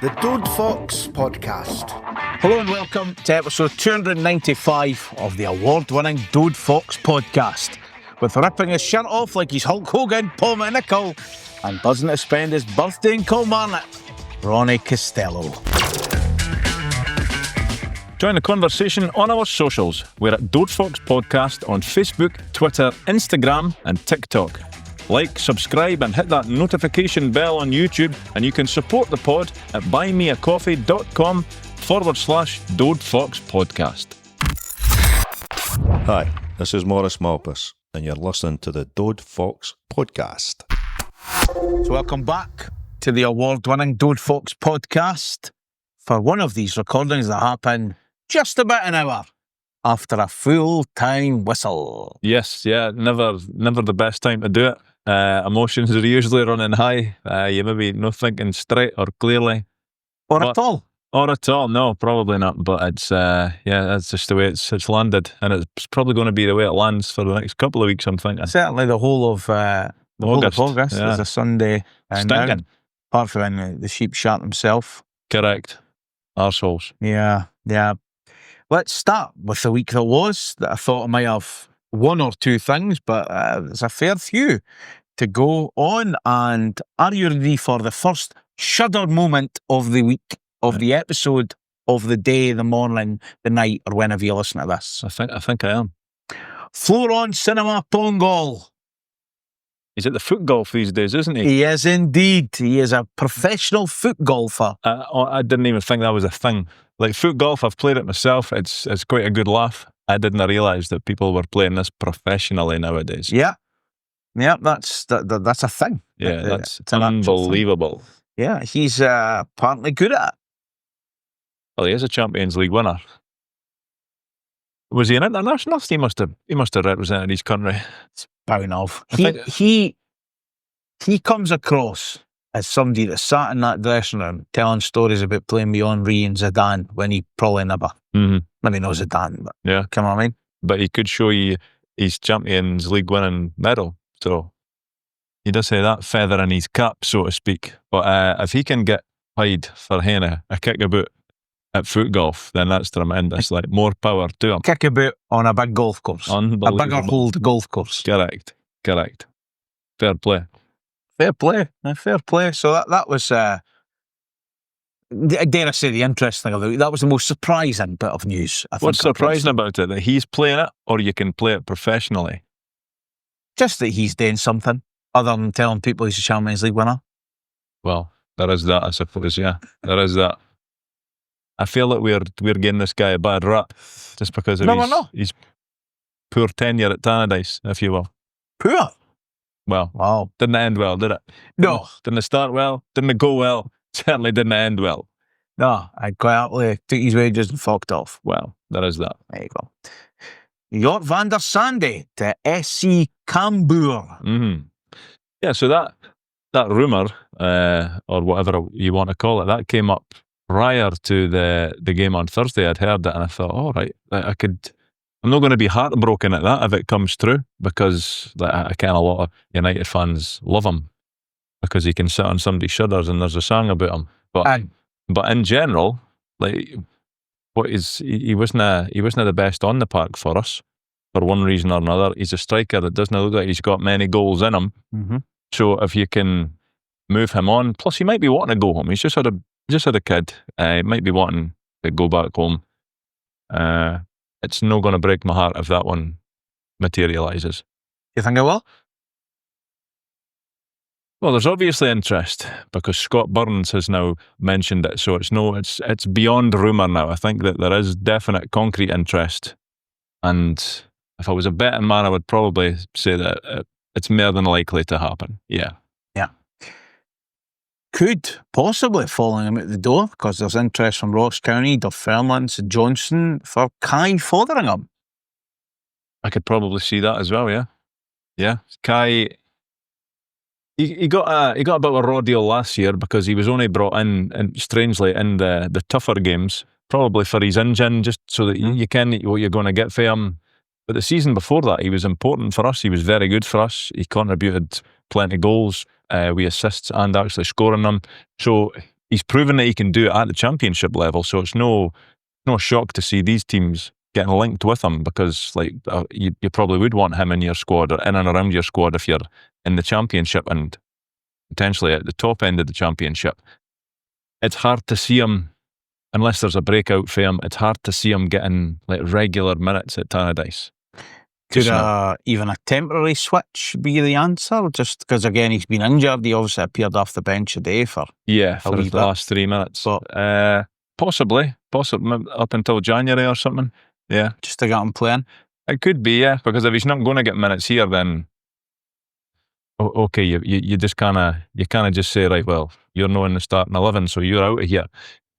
the Dode Fox Podcast. Hello and welcome to episode 295 of the award-winning Dode Fox Podcast. With ripping his shirt off like he's Hulk Hogan, Paul McNichol, and buzzing to spend his birthday in Kilmarnock, Ronnie Costello. Join the conversation on our socials. We're at Dode Fox Podcast on Facebook, Twitter, Instagram and TikTok. Like, subscribe and hit that notification bell on YouTube, and you can support the pod at buymeacoffee.com/Dode Fox Podcast. Hi, this is Maurice Malpas, and you're listening to the Dode Fox Podcast. So welcome back to the award-winning Dode Fox Podcast for one of these recordings that happened just about an hour after a full-time whistle. Yes, yeah, never the best time to do it. Emotions are usually running high. You maybe not thinking straight or clearly. At all. Or at all, no, probably not. But it's, that's just the way it's landed. And it's probably going to be the way it lands for the next couple of weeks, I'm thinking. Certainly the whole of August yeah. is a Sunday. Stinking. Apart from when the sheep shat himself. Correct. Arseholes. Yeah. Let's start with the week that was, that I thought I might have one or two things, but there's a fair few to go on. And are you ready for the first shudder moment of the week, of the episode, of the day, the morning, the night, or whenever you listen to this? I think I am. Floron Cinema Pongol. He's at the Footgolf these days, isn't he? He is indeed. He is a professional foot golfer. I didn't even think that was a thing. Like foot golf, I've played it myself. It's quite a good laugh. I didn't realise that people were playing this professionally nowadays. Yeah, that's a thing. Yeah, that's unbelievable. Yeah, he's apparently good at it. Well, he is a Champions League winner. Was he an internationalist? He must have represented his country. It's bound of. He comes across as somebody that sat in that dressing room telling stories about playing beyond Henry and Zidane when he probably never. Mm-hmm. Maybe not Zidane, but yeah, come on, I mean. But he could show you his Champions League winning medal. So he does say that feather in his cap, so to speak. But if he can get paid for having a kick-about at Footgolf, then that's tremendous. Like, more power to him. Kick-about on a big golf course. Unbelievable. A bigger hold golf course. Correct. Fair play. Fair play. So that was, dare I say, the interesting thing. That was the most surprising bit of news. What's surprising about it? That he's playing it, or you can play it professionally? Just that he's doing something other than telling people he's a Champions League winner. Well, there is that, I suppose. Yeah, there is that. I feel like we're giving this guy a bad rap just because of his poor tenure at Tannadice, if you will. Poor? Well, wow. Didn't end well, did it? No. Didn't it start well? Didn't it go well? Certainly didn't end well. No, I quite happily took his wages and fucked off. Well, there is that. There you go. Jort van der Sande to SC Cambuur. Mm-hmm. Yeah, so that rumour, or whatever you want to call it, that came up prior to the game on Thursday. I'd heard it and I thought, all right, I'm not going to be heartbroken at that if it comes true, because I kind of a lot of United fans love him because he can sit on somebody's shoulders and there's a song about him. But in general, like, he wasn't the best on the park for us for one reason or another. He's a striker that doesn't look like he's got many goals in him. Mm-hmm. So if you can move him on, plus he might be wanting to go home. He's just had a kid. He might be wanting to go back home. It's not going to break my heart if that one materialises. You think it will? Well, there's obviously interest because Scott Burns has now mentioned it, so it's beyond rumour now. I think that there is definite concrete interest, and if I was a betting man, I would probably say that it's more than likely to happen. Yeah. Could possibly falling him out the door because there's interest from Ross County, Dunfermline, St Johnstone for Kai Fotheringham. I could probably see that as well. Yeah. Kai. He got a bit of a raw deal last year because he was only brought in, and strangely, in the tougher games, probably for his engine, just so that you can what you're going to get for him. But the season before that, he was important for us. He was very good for us. He contributed plenty of goals, with assists and actually scoring them. So he's proven that he can do it at the championship level. So it's no shock to see these teams getting linked with him, because you probably would want him in your squad or in and around your squad if you're in the championship and potentially at the top end of the championship. It's hard to see him, unless there's a breakout for him, it's hard to see him getting regular minutes at Tannadice. Could even a temporary switch be the answer? Just because, again, he's been injured. He obviously appeared off the bench today for for the last 3 minutes. But, possibly up until January or something. Yeah, just to get him playing. It could be, yeah, because if he's not going to get minutes here, then okay, you just kind of just say, right, well, you're not in the starting 11, so you're out of here.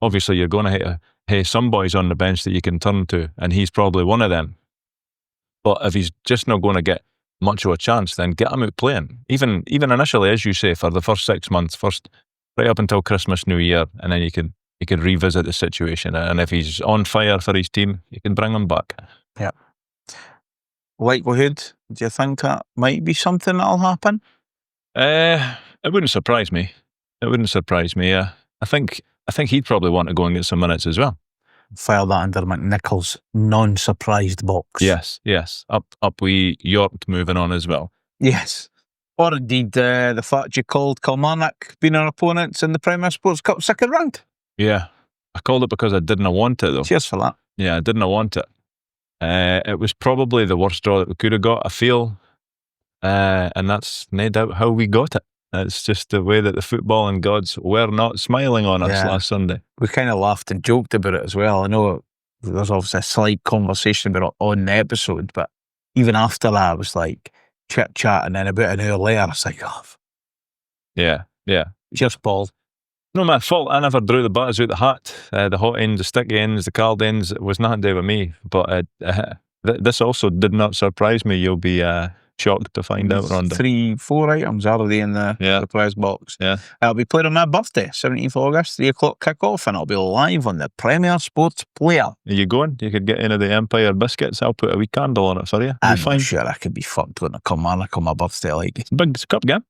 Obviously, you're going to have some boys on the bench that you can turn to, and he's probably one of them. But if he's just not going to get much of a chance, then get him out playing. Even initially, as you say, for the first 6 months, right up until Christmas, New Year, and then you can revisit the situation. And if he's on fire for his team, you can bring him back. Yeah. Likelihood, do you think that might be something that'll happen? It wouldn't surprise me. Yeah. I think he'd probably want to go and get some minutes as well. File that under McNichol's non-surprised box. Yes. Up we York moving on as well. Yes. Or indeed the fact you called Kilmarnock being our opponents in the Premier Sports Cup second round. Yeah. I called it because I didn't want it, though. Cheers for that. Yeah, I didn't want it. It was probably the worst draw that we could have got, I feel. And that's no doubt how we got it. It's just the way that the footballing gods were not smiling on us last Sunday. We kind of laughed and joked about it as well. I know there's obviously a slight conversation about it on the episode, but even after that, I was like chit-chat, and then about an hour later, I was like, oh. Yeah. Cheers, Paul. No, my fault. I never drew the butters out the hat. The hot ends, the sticky ends, the cold ends. It was nothing to do with me. But this also did not surprise me. You'll be shocked to find out, Rhonda. 3-4 items already in the surprise box. Yeah. I'll be playing on my birthday, 17th August, 3 o'clock kick-off, and I'll be live on the Premier Sports Player. Are you going? You could get into the Empire biscuits. I'll put a wee candle on it for you. I'm not sure I could be fucked going to Kilmarnock on my birthday. It's a big cup game.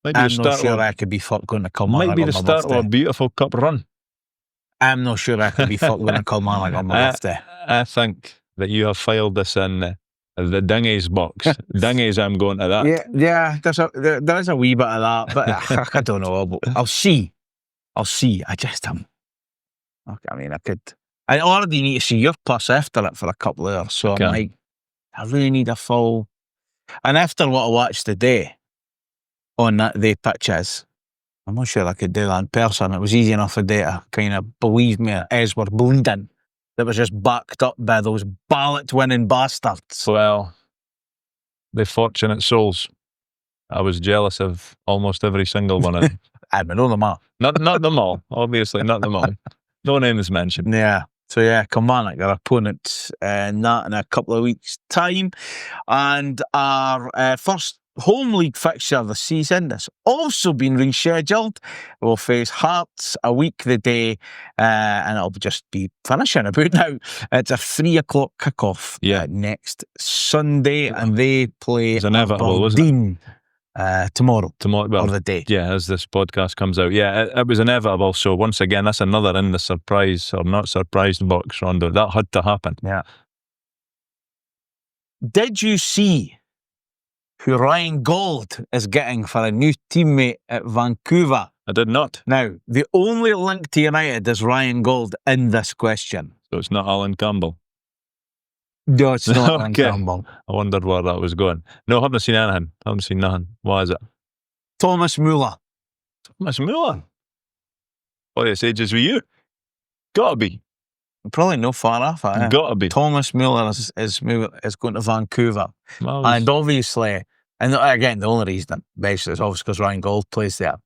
I'm not sure I could be fucked going to Kilmarnock. Might be the start of a beautiful cup run. I'm not sure I could be fucked going to Kilmarnock on my birthday. I think that you have filed this in the dinghies box. Dinghies, I'm going to that. Yeah. There is a wee bit of that, but I don't know. I'll see. I just am. I mean, I already need to see your plus after it for a couple of hours. So I'm like, I really need a full. And after what I watched today on the pitches, I'm not sure I could do that in person. It was easy enough today to kind of believe me as we're blinding. That was just backed up by those ballot-winning bastards. Well, the fortunate souls. I was jealous of almost every single one of them. I know them all. Not them all, obviously, not them all. No name is mentioned. Yeah. So Kilmarnock, our opponents in a couple of weeks' time. And our first home league fixture of the season has also been rescheduled. We'll face Hearts a week the day, and it'll just be finishing about now. It's a 3 o'clock kickoff next Sunday, and they play it's inevitable, wasn't it? Tomorrow well, or the day. Yeah, as this podcast comes out. Yeah, it was inevitable. So once again, that's another in the surprise or not surprised box, Rondo. That had to happen. Yeah. Did you see who Ryan Gold is getting for a new teammate at Vancouver? I did not. Now, the only link to United is Ryan Gold in this question. So it's not Alan Campbell. No, it's not Alan Campbell. I wondered where that was going. No, I haven't seen anything. I haven't seen nothing. What is it? Thomas Müller. Thomas Müller? What is ages with you? Gotta be. Probably no far off it. Gotta be. Thomas Müller is going to Vancouver. And obviously, and again, the only reason basically is obviously because Ryan Gold plays there.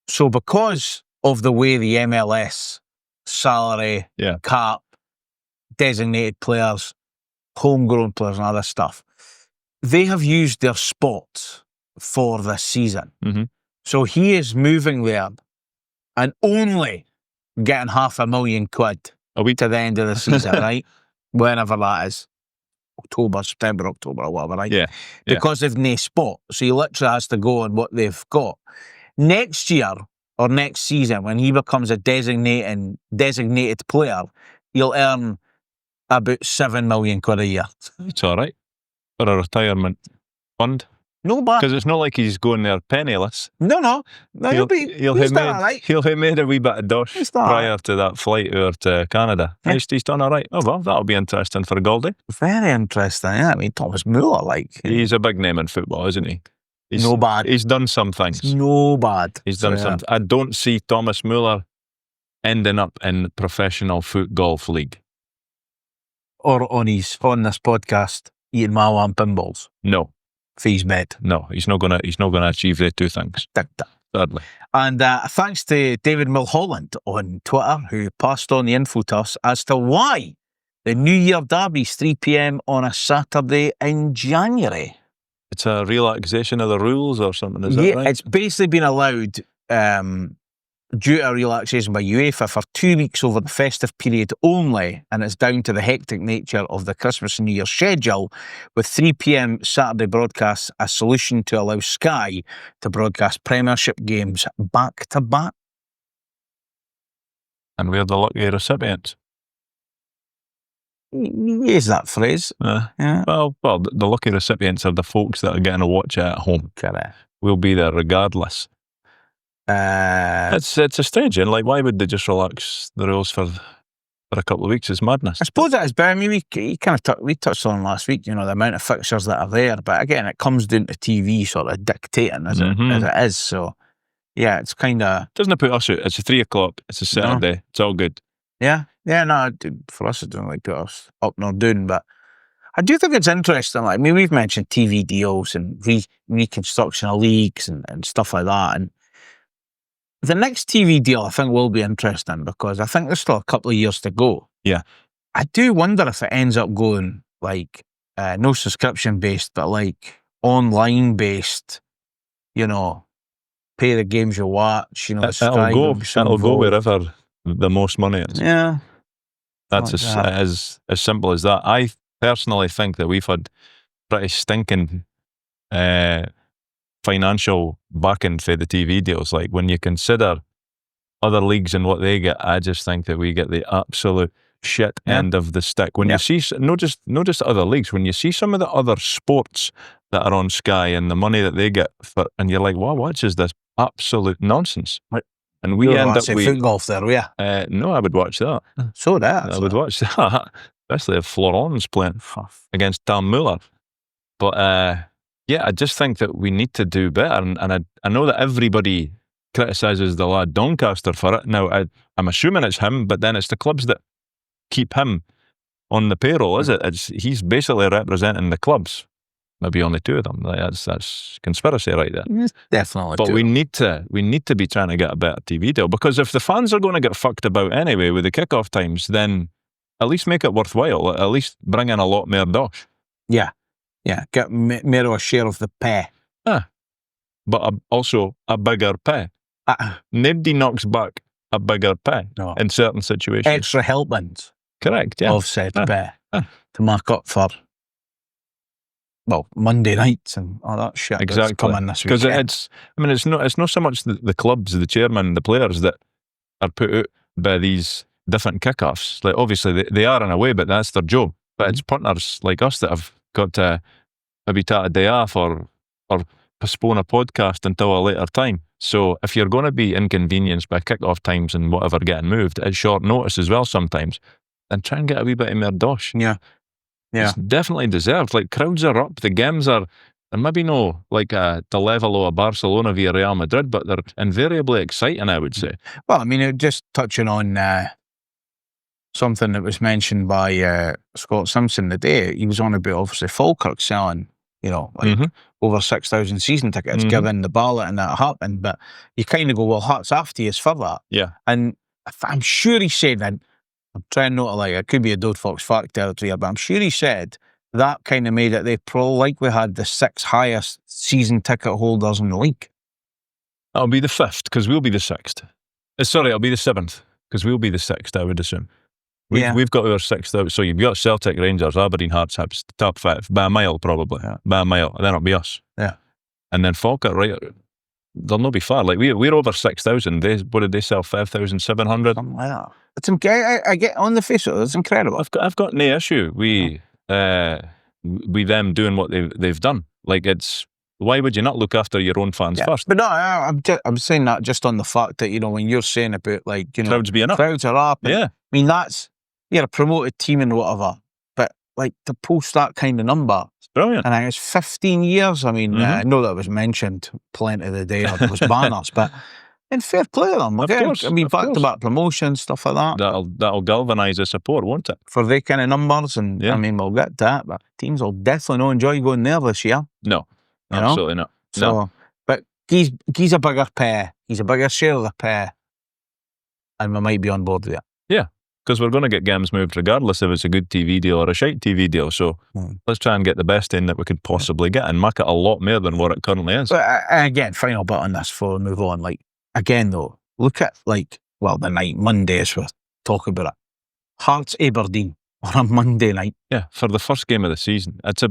So because of the way the MLS salary, cap, designated players, homegrown players and other stuff, they have used their spots for this season. Mm-hmm. So he is moving there and only getting £500,000 to the end of the season, right? Whenever that is. September, October, or whatever, right? Yeah. Because they've no spot. So he literally has to go on what they've got. Next year, or next season, when he becomes a designated player, he'll earn about £7 million a year. It's all right for a retirement fund. No bad. Because it's not like he's going there penniless. No, he'll have done all right. He'll have made a wee bit of dosh He's done prior to that flight over to Canada. Yeah. He's done all right. Oh, well, that'll be interesting for Goldie. Very interesting. Yeah, I mean, Thomas Muller, like, He's a big name in football, isn't he? He's no bad. He's done some things. No bad. He's done some. I don't see Thomas Muller ending up in professional Footgolf league. Or on this podcast, eating Malwa and pinballs. No. Fees bed. No, he's not gonna achieve the two things. Thirdly. And thanks to David Mulholland on Twitter, who passed on the info to us as to why the New Year Derby is 3 p.m. on a Saturday in January. It's a relaxation of the rules or something, is that right? It's basically been allowed due to a relaxation by UEFA for 2 weeks over the festive period only, and it's down to the hectic nature of the Christmas and New Year schedule, with 3 p.m. Saturday broadcasts a solution to allow Sky to broadcast Premiership games back-to-back. And we're the lucky recipients. Use that phrase. Yeah. Well, the lucky recipients are the folks that are getting to watch it at home. Correct. We'll be there regardless. It's a strange one. Like, why would they just relax the rules for a couple of weeks? It's madness. I suppose it is, but I mean, we touched on last week, the amount of fixtures that are there, but again, it comes down to TV sort of dictating as it is. So, yeah, it's kind of... Doesn't it put us out? It's a 3 o'clock. It's a Saturday. No. It's all good. Yeah, no, for us, it doesn't like put us up nor down, but I do think it's interesting. Like, I mean, we've mentioned TV deals and reconstruction of leagues and stuff like that, and the next TV deal, I think, will be interesting because I think there's still a couple of years to go. Yeah. I do wonder if it ends up going, like, no subscription-based, but, like, online-based, pay the games you watch, It'll go wherever the most money is. Yeah. That's as simple as that. I personally think that we've had pretty stinking financial backing for the TV deals. Like, when you consider other leagues and what they get, I just think that we get the absolute shit end of the stick. When you see, not just other leagues, when you see some of the other sports that are on Sky and the money that they get for, and you're like, wow, what is this absolute nonsense? Right. And we end up with Footgolf there, yeah. No, I would watch that. So that I would watch that, especially if Florent's playing against Tom Muller. But yeah, I just think that we need to do better. And I know that everybody criticises the lad Doncaster for it. Now, I'm assuming it's him, but then it's the clubs that keep him on the payroll, is it? He's basically representing the clubs. Maybe only 2 of them. That's conspiracy right there. Definitely. But we need to be trying to get a better TV deal, because if the fans are going to get fucked about anyway with the kickoff times, then at least make it worthwhile. At least bring in a lot more dosh. Yeah. Get more of a share of the pay. But also a bigger pay. Nobody knocks back a bigger pay in certain situations. Extra helpings. Correct, yeah. Of said pay to mark up for, Monday nights and all that shit. Exactly. Coming this because weekend. it's not so much the clubs, the chairman, the players that are put out by these different kickoffs. Like, obviously they are in a way, but that's their job. But it's punters like us that have got to maybe take a day off or postpone a podcast until a later time. So if you're going to be inconvenienced by kickoff times and whatever getting moved at short notice as well sometimes, then try and get a wee bit of more dosh. Yeah. It's definitely deserved. Like, crowds are up, the games are maybe no like the level of a Barcelona via Real Madrid, but they're invariably exciting, I would say. Well, I mean, just touching on something that was mentioned by Scott Simpson today, he was on about obviously Falkirk selling, over 6,000 season tickets, given the ballot and that happened. But you kind of go, well, hats off to you for that. Yeah. And I'm sure he said that. I'm trying not to like, it could be a Dode Fox fact territory, but I'm sure he said that kind of made it, they probably likely had the 6th highest season ticket holders in the league. That'll be the 5th, because we'll be the 6th. Sorry, it'll be the 7th, because we'll be the 6th, I would assume. We've got our 6th out, so you've got Celtic, Rangers, Aberdeen, Hearts, Hibs, top 5, by a mile probably, by a mile, and then it'll be us. Yeah. And then Falkirk, right they'll not be far. Like we're over 6,000. What did they sell? 5,700. Something like that. It's I get on the face of it. It's incredible. I've got no issue with them doing what they've done. Like why would you not look after your own fans first? But no, I'm saying that just on the fact that, when you're saying about, like, crowds being up, crowds are up. Yeah. I mean, you're a promoted team and whatever, but like to post that kind of number, it's brilliant. and I think it's 15 years. I mean, I know that was mentioned plenty of the day, or there was banners, but in fair play to them. Of course, I mean, of course. back-to-back promotion, stuff like that. That'll galvanise the support, won't it? For their kind of numbers, and Yeah. I mean, we'll get to that, but teams will definitely not enjoy going there this year. No, You know? absolutely not. So, No. but he's a bigger pay. He's a bigger share of the pay, and we might be on board with it. Yeah, because we're going to get games moved regardless if it's a good TV deal or a shite TV deal. So let's try and get the best in that we could possibly get and make it a lot more than what it currently is. But again, final bit on this before we move on. Like, again though, look at the night, Monday as we're talking about it. Hearts Aberdeen on a Monday night. Yeah, for the first game of the season. That's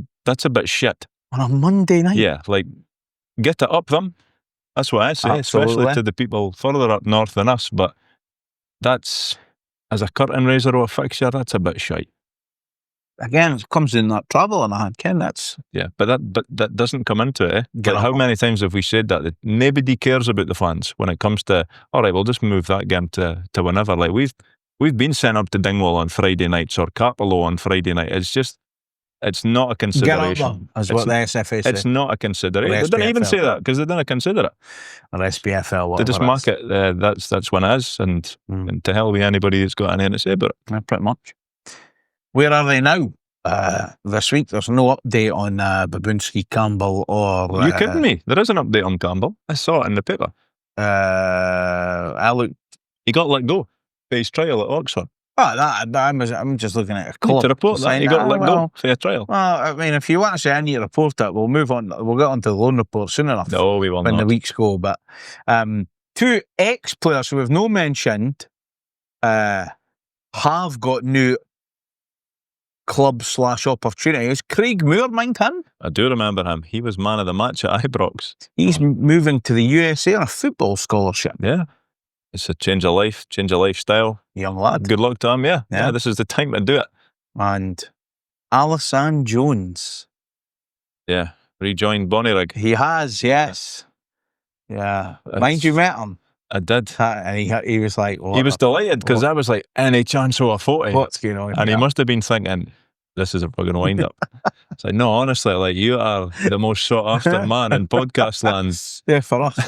a bit shit. On a Monday night? Yeah, like, get it up them. That's what I say, Absolutely. especially to the people further up north than us. But that's, as a curtain raiser or a fixture, that's a bit shite. Again, it comes in that travel in a hand, Ken. That's but that doesn't come into it. Get But how up. many times have we said that nobody cares about the fans when it comes to, all right, we'll just move that game to whenever. Like we've been sent up to Dingwall on Friday nights or Carpolo on Friday night. It's not a consideration. get up them, is what the SFA It's say. not a consideration. Or They didn't even SPFL. say that because they didn't consider it. Or SPFL, They whatever just it mark is. it. That's when it is, and to hell with anybody that's got anything to say about it. Yeah, pretty much. Where are they now? This week, there's no update on Babunski, Campbell, or... Are you kidding me? There is an update on Campbell. I saw it in the paper. I looked... He got let go for his trial at Oxford. I'm just looking at a Need clip. to report that. saying, He got let well, go for a trial. Well, I mean, if you want to say I need to report it, we'll move on. We'll get on to the loan report soon enough. No, we will when the not. weeks go. But two ex-players who we've no mentioned have got new club/opportunities. Craig Moore, mind him? I do remember him. He was man of the match at Ibrox. He's moving to the USA on a football scholarship. Yeah. It's a change of life, change of lifestyle. Young lad. Good luck to him, yeah. Yeah. Yeah, this is the time to do it. And Alisson Jones. Yeah. Rejoined Bonnyrigg. He has, yes. Yeah. That's- Mind you met him. I did. And he was like, what He was delighted because I was like, any chance of a 40? what's going on? And he here? must have been thinking, this is a fucking wind up. It's like, no, honestly, like, you are the most sought after man in podcast land. Yeah, for us.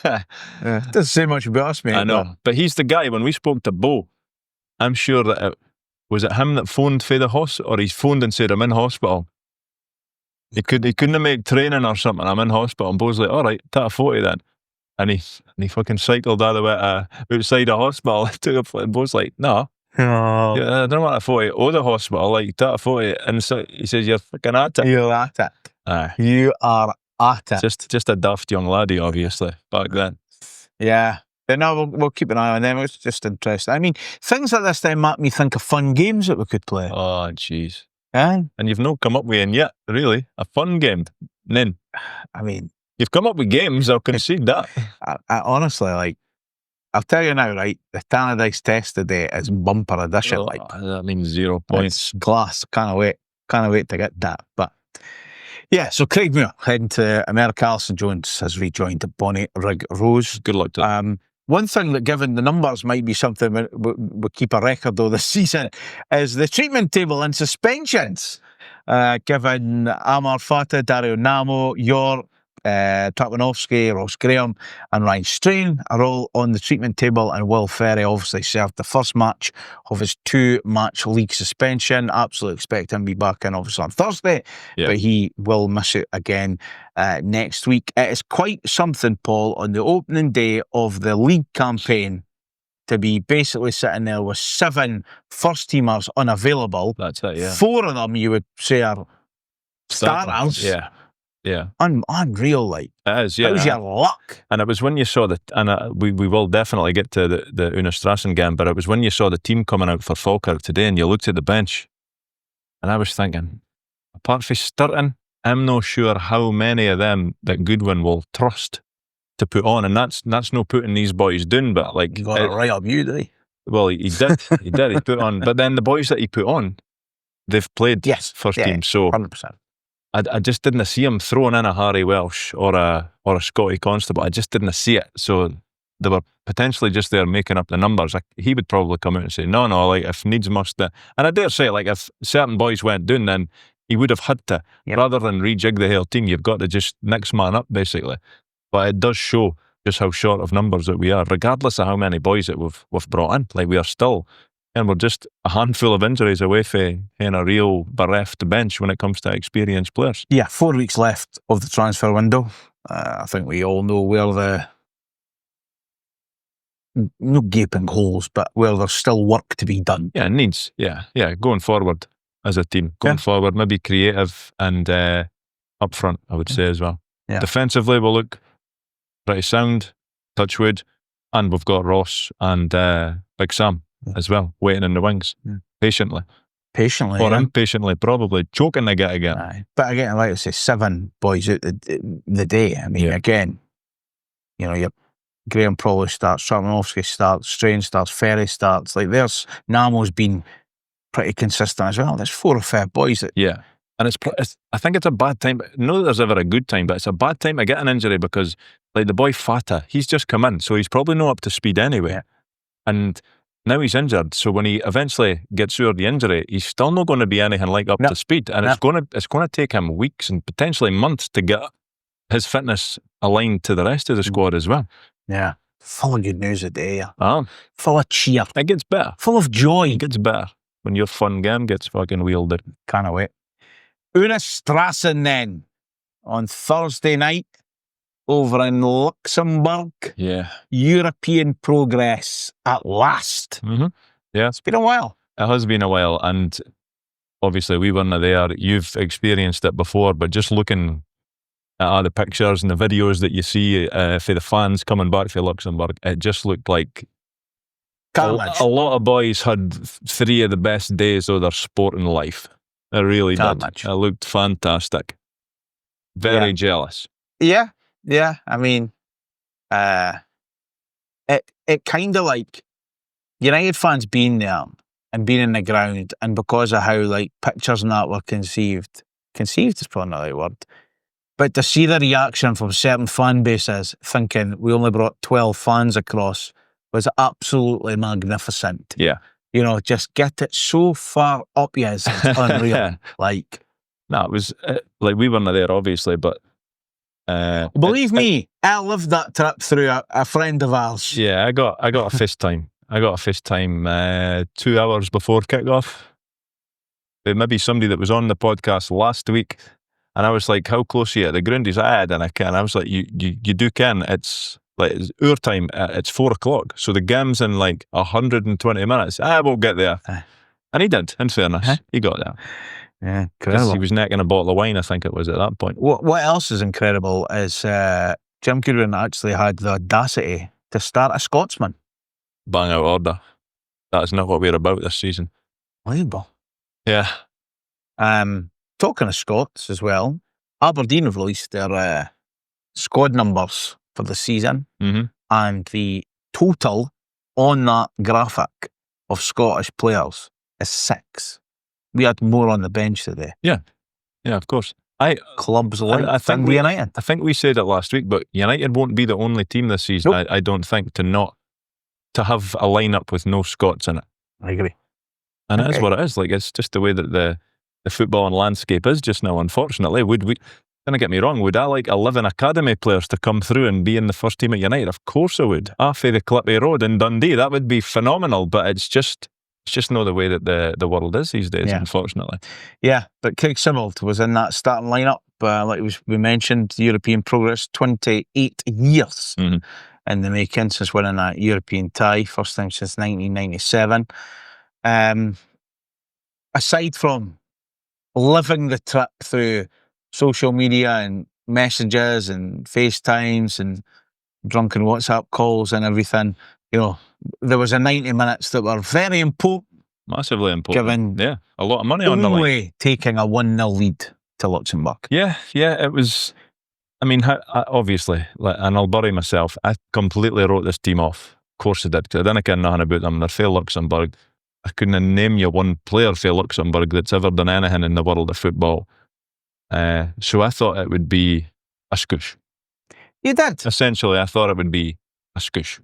Yeah. Doesn't say much about us, mate. I know. But he's the guy, when we spoke to Bo, I'm sure that was it him that phoned for the hospital, or he's phoned and said, I'm in hospital. He couldn't make training or something. I'm in hospital. And Bo's like, all right, take a 40 then. And he fucking cycled all the way to outside the hospital. Took a, and Bo's like, no. Oh, Yeah, I don't want a 40 or the hospital, like take a 40. And so he says, you're fucking at it. you're at it. Aye. You are at it. Just a daft young laddie, obviously, back then. Yeah. But no, we'll keep an eye on them. It's just interesting. I mean, things like this time make me think of fun games that we could play. Oh, jeez. Yeah. And you've not come up with one yet, really. A fun game. Nin. I mean, You've come up with games, I'll concede that. I honestly, like, I'll tell you now, right? The Tannadice Test today is bumper edition. Oh, like, that means 0 points. it's glass. Can't wait to get that. But yeah, so Craig Moore heading to America. Alisson Jones has rejoined Bonnyrigg Rose. Good luck to them. One thing that, given the numbers, might be something we keep a record of this season is the treatment table and suspensions. Given Amar Fata, Dario Namo, York, Trapanovsky, Ross Graham and Ryan Strain are all on the treatment table, and Will Ferry obviously served the first match of his 2-match league suspension. Absolutely expect him to be back in obviously on Thursday, Yeah. but he will miss it again next week. It is quite something, Paul, on the opening day of the league campaign to be basically sitting there with 7 first-teamers unavailable. That's it, yeah. 4 of them you would say are starters. Yeah. Yeah. Unreal, like. It is, yeah. How's your luck? And it was when you saw we will definitely get to the Una Strassen game, but it was when you saw the team coming out for Falkirk today and you looked at the bench and I was thinking, apart from Sturton, I'm not sure how many of them that Goodwin will trust to put on, and that's no putting these boys down, but like You got it right up you, did he? well, he did, he put on, but then the boys that he put on, they've played first team, so 100%. I just didn't see him throwing in a Harry Welsh or a Scotty Constable. I just didn't see it. So they were potentially just there making up the numbers. He would probably come out and say, no, like if needs must. And I dare say, like if certain boys went down, then he would have had to, rather than rejig the whole team, you've got to just next man up, basically. But it does show just how short of numbers that we are, regardless of how many boys that we've brought in. Like we are still, and we're just a handful of injuries away from a real bereft bench when it comes to experienced players. Yeah, 4 weeks left of the transfer window. I think we all know where the, no gaping holes, but where there's still work to be done. Yeah, it needs, going forward as a team. Going forward, maybe creative and up front, I would say as well. Yeah. Defensively, we'll look pretty sound, touch wood, and we've got Ross and Big Sam as well, waiting in the wings, patiently. Or impatiently, probably, choking to get again. Aye. But again, like I say, 7 boys out the day. I mean, again, you know, Graham probably starts, Tramanovsky starts, Strange starts, Ferry starts. Like there's, Namo's been pretty consistent as well. There's 4 or 5 boys that... Yeah. And I think it's a bad time. Not that there's ever a good time, but it's a bad time to get an injury because, like, the boy Fata, he's just come in, so he's probably not up to speed anyway. Yeah. And now he's injured, so when he eventually gets over the injury, he's still not going to be anything like up to speed. And it's going to take him weeks and potentially months to get his fitness aligned to the rest of the squad as well. Yeah. Full of good news today. Full of cheer. It gets better. Full of joy. It gets better when your fun game gets fucking wheeled in. Can't wait. Strassen then on Thursday night over in Luxembourg. Yeah. European progress at last. Mm-hmm. Yeah. It's been a while. It has been a while, and obviously we weren't there. You've experienced it before, but just looking at all the pictures and the videos that you see for the fans coming back for Luxembourg, it just looked like a lot of boys had 3 of the best days of their sporting life. It really did. It looked fantastic. Very jealous. Yeah. I mean, it kind of like United fans being there and being in the ground, and because of how like pictures and that were conceived is probably not the right word, but to see the reaction from certain fan bases thinking we only brought 12 fans across was absolutely magnificent. Yeah. You know, just get it so far up you, it's unreal. Like, no, it was like we weren't there obviously, but believe me, I lived that trip through a friend of ours. Yeah, I got a FaceTime. I got a FaceTime 2 hours before kickoff. Maybe somebody that was on the podcast last week, and I was like, "How close are you at the ground?" He's like, "I can." I was like, "You do can." It's like it's our time. It's 4 o'clock, so the game's in like 120 minutes. I will get there, and he did. In fairness, he got there. Yeah, incredible. He was necking a bottle of wine, I think it was at that point. What else is incredible is Jim Goodwin actually had the audacity to start a Scotsman. Bang out order. That's not what we're about this season. Unbelievable. Yeah. Talking of Scots as well, Aberdeen have released their squad numbers for the season, and the total on that graphic of Scottish players is 6. We had more on the bench today. Yeah, of course. Clubs like I think United. I think we said it last week, but United won't be the only team this season. Nope. I don't think to have a lineup with no Scots in it. I agree. And it is what it is. Like, it's just the way that the football and landscape is just now, unfortunately. Don't get me wrong, would I like 11 academy players to come through and be in the first team at United? Of course I would. Off the Clippy Road in Dundee, that would be phenomenal, but it's just not the way that the world is these days, unfortunately. Yeah, but Craig Sibbald was in that starting lineup. We mentioned, European progress, 28 years in the making since winning that European tie, first time since 1997. Aside from living the trip through social media and messages and FaceTimes and drunken WhatsApp calls and everything, you know, there was a 90 minutes that were very important. Massively important. Given a lot of money on the line. Only taking a 1-0 lead to Luxembourg. Yeah, it was. I mean, obviously, and I'll bury myself, I completely wrote this team off. Of course I did, because I didn't care nothing about them. They're fair Luxembourg. I couldn't name you one player for Luxembourg that's ever done anything in the world of football. So I thought it would be a scoosh. You did? Essentially, I thought it would be a scoosh.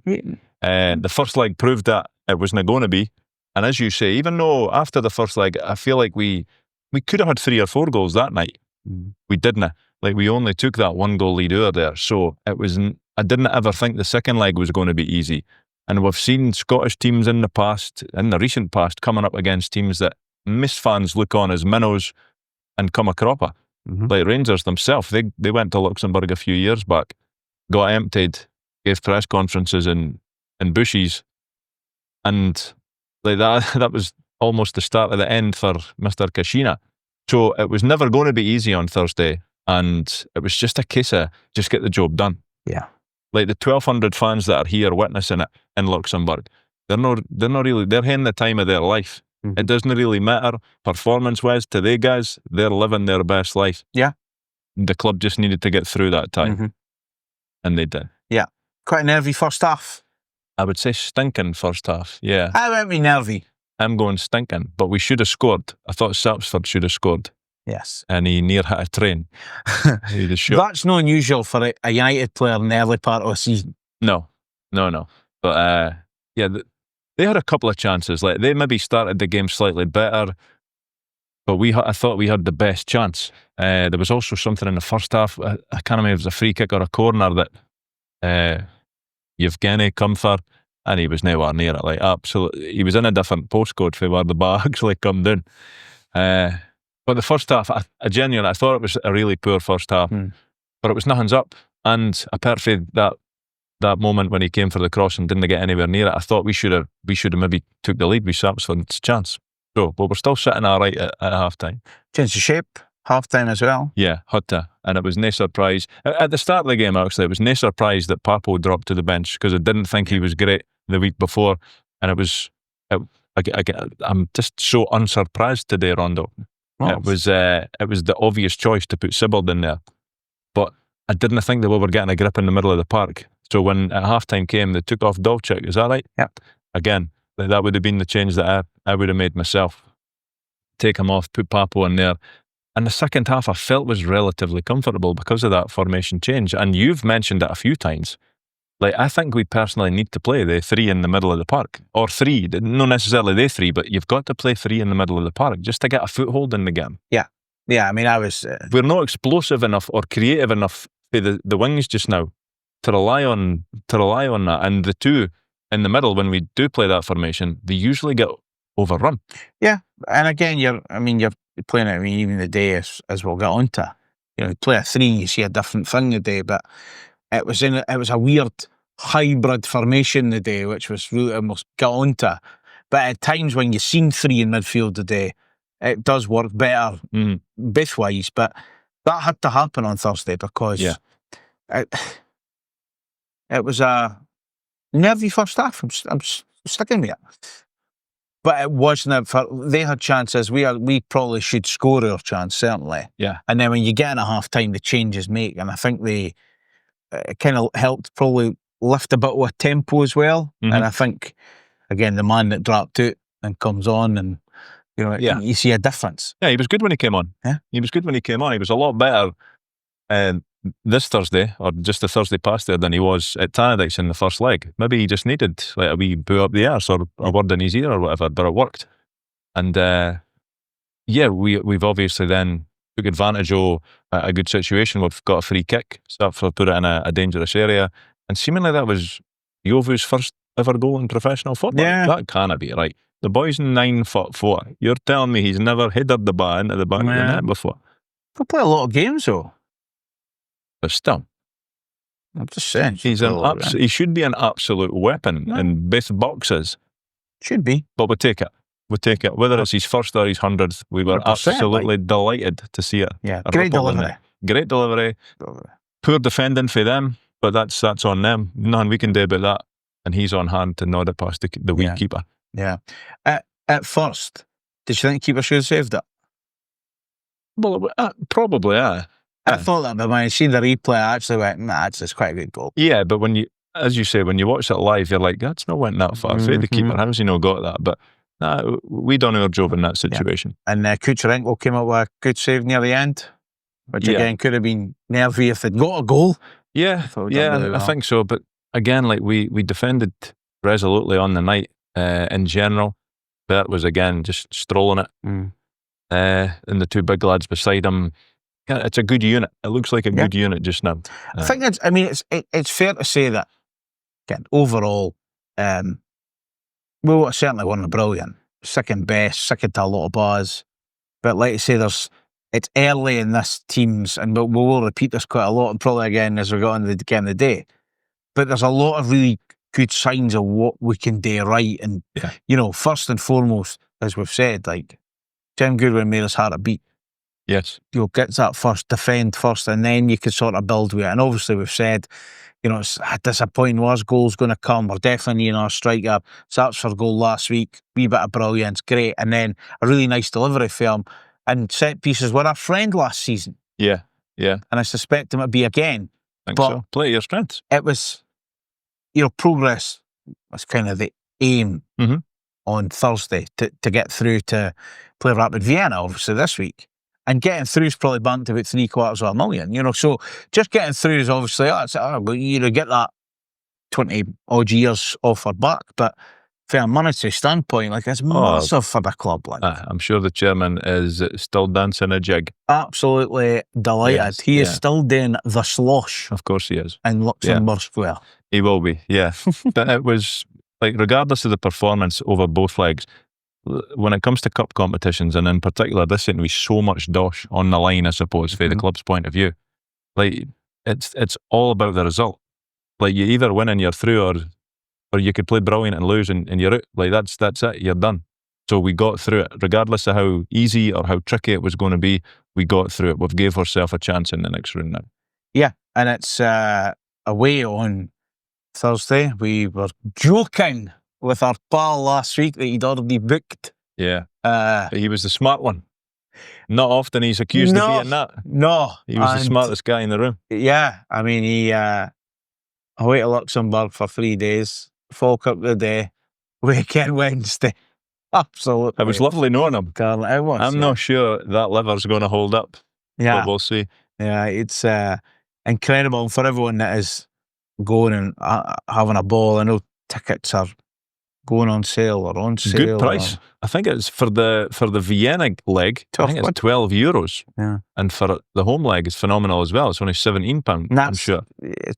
The first leg proved that it wasn't going to be. And as you say, even though after the first leg, I feel like we could have had 3 or 4 goals that night. We didn't. Like, we only took that 1 goal lead over there. So it wasn't. I didn't ever think the second leg was going to be easy. And we've seen Scottish teams in the recent past, coming up against teams that Miss fans look on as minnows and come a cropper. Like Rangers themselves, they went to Luxembourg a few years back, got emptied, gave press conferences in bushes, and like that was almost the start of the end for Mr. Kashina. So it was never going to be easy on Thursday, and it was just a case of just get the job done. Yeah. Like the 1,200 fans that are here witnessing it in Luxembourg, they're not really, they're having the time of their life. It doesn't really matter performance-wise to they guys. They're living their best life. Yeah. The club just needed to get through that time, and they did. Yeah. Quite a nervy first half. I would say stinking first half, yeah. I went me nervy. I'm going stinking, but we should have scored. I thought Sapsford should have scored. Yes. And he near hit a train. He'd have shot. That's not unusual for a United player in the early part of a season. No. But yeah, they had a couple of chances. Like, they maybe started the game slightly better, but I thought we had the best chance. There was also something in the first half. I can't remember if it was a free kick or a corner that Yevgeny come for, and he was nowhere near it. Like, absolutely, he was in a different postcode for where the ball actually come down. But the first half, I genuinely thought it was a really poor first half, but it was nothing's up. And apart from that moment when he came for the cross and didn't get anywhere near it, I thought we should have maybe took the lead with Sapsford's chance. So, but we're still sitting all right at half time. Change of shape, half time as well. Yeah, had to. And it was no surprise. At the start of the game, actually, it was no surprise that Papo dropped to the bench, because I didn't think he was great the week before. And I'm just so unsurprised today, Rondo. Oh. It was the obvious choice to put Sibbald in there. But I didn't think that we were getting a grip in the middle of the park. So when at halftime came, they took off Dovchik. Is that right? Yeah. Again, that would have been the change that I would have made myself. Take him off, put Papo in there. And the second half I felt was relatively comfortable because of that formation change. And you've mentioned it a few times. Like, I think we personally need to play the 3 in the middle of the park. Or 3, not necessarily the 3, but you've got to play 3 in the middle of the park just to get a foothold in the game. Yeah. Yeah, I mean, we're not explosive enough or creative enough for the wings just now to rely on that. And the 2 in the middle, when we do play that formation, they usually get overrun. Yeah, and again, you're playing it. I mean, even the day as we'll get onto, you play a 3, you see a different thing today. But it was a weird hybrid formation today, which was really almost got onto. But at times when you've seen 3 in midfield today, it does work better both ways. But that had to happen on Thursday because it was a nervy first half. I'm sticking with it. But it wasn't. They had chances. We probably should score our chance, certainly. Yeah. And then when you get in a half time, the changes make, and I think they kind of helped probably lift a bit of tempo as well. And I think, again, the man that dropped out and comes on, and you see a difference. Yeah, he was good when he came on. Yeah, he was good when he came on. He was a lot better this Thursday, or just the Thursday past there, than he was at Tannadice in the first leg. Maybe he just needed like a wee boo up the arse or a word in his ear or whatever, but it worked. And we've obviously then took advantage of a good situation. We've got a free kick, Stratford put it in a dangerous area, and seemingly that was Jovu's first ever goal in professional football. Yeah. That can't be right. The boy's 9'4". You're telling me he's never headed the ball into the back of the net before? He'll play a lot of games though. But still, I'm just saying. He should be an absolute weapon in both boxes. Should be. But we take it. Whether it's his first or his 100th, we were absolutely delighted to see it. Yeah, great delivery. Great delivery. Poor defending for them, but that's on them. Nothing we can do about that. And he's on hand to nod it past the wee keeper. Yeah. At first, did you think the keeper should have saved it? Well, probably, yeah. I thought that, but when I seen the replay, I actually went, nah, it's quite a good goal. Yeah, but when you, as you say, when you watch it live, you're like, that's not went that far. The keeper has got that, but nah, we done our job in that situation. Yeah. And Kucherenko came up with a good save near the end, which again could have been nervy if they'd got a goal. Yeah, I think so. But again, like we defended resolutely on the night in general. Bert was again just strolling it. And the two big lads beside him. It's a good unit. It looks like a good unit just now. I think it's fair to say that again, overall, we certainly weren't brilliant. Second best, second to a lot of bars. But like I say, it's early in this team's, and we will repeat this quite a lot, and probably again as we got into the game of the day. But there's a lot of really good signs of what we can do right. And, first and foremost, as we've said, like, Jim Goodwin made us hard to beat. Yes. Get that first, defend first, and then you can sort of build with it. And obviously we've said, it's disappointing. Was goals going to come? We're definitely in our striker. Starts for goal last week. Wee bit of brilliance, great. And then a really nice delivery for him. And set pieces were our friend last season. Yeah. And I suspect him to be again. I think so. Play to your strengths. It was, progress was kind of the aim on Thursday to get through to play Rapid Vienna, obviously, this week. And getting through is probably back to about 750,000, So just getting through is obviously, get that 20 odd years off our back. But from a monetary standpoint, like, it's massive for the club. Like, I'm sure the chairman is still dancing a jig. Absolutely delighted. Yes, he is still doing the slosh. Of course he is. In Luxembourg Square. He will be, yeah. But it was, like, regardless of the performance over both legs, when it comes to cup competitions, and in particular, this seemed to be so much dosh on the line, I suppose, from the club's point of view. Like, it's all about the result. Like, you either win and you're through, or you could play brilliant and lose and you're out. Like, that's it, you're done. So we got through it. Regardless of how easy or how tricky it was going to be, we got through it. We've gave ourselves a chance in the next round now. Yeah, and it's away on Thursday. We were joking with our pal last week that he'd already booked. Yeah. He was the smart one. Not often he's accused of being that. No. He was the smartest guy in the room. Yeah. I mean, he away to Luxembourg for 3 days, Falkirk the day, weekend Wednesday. Absolutely. It was lovely knowing him. It was. I'm not sure that liver's going to hold up. Yeah. But we'll see. Yeah, it's incredible. And for everyone that is going and having a ball, I know tickets are going on sale or on sale. Good price. I think it's for the Vienna leg. I think it's €12. Yeah. And for the home leg, it's phenomenal as well. It's only £17. I'm sure.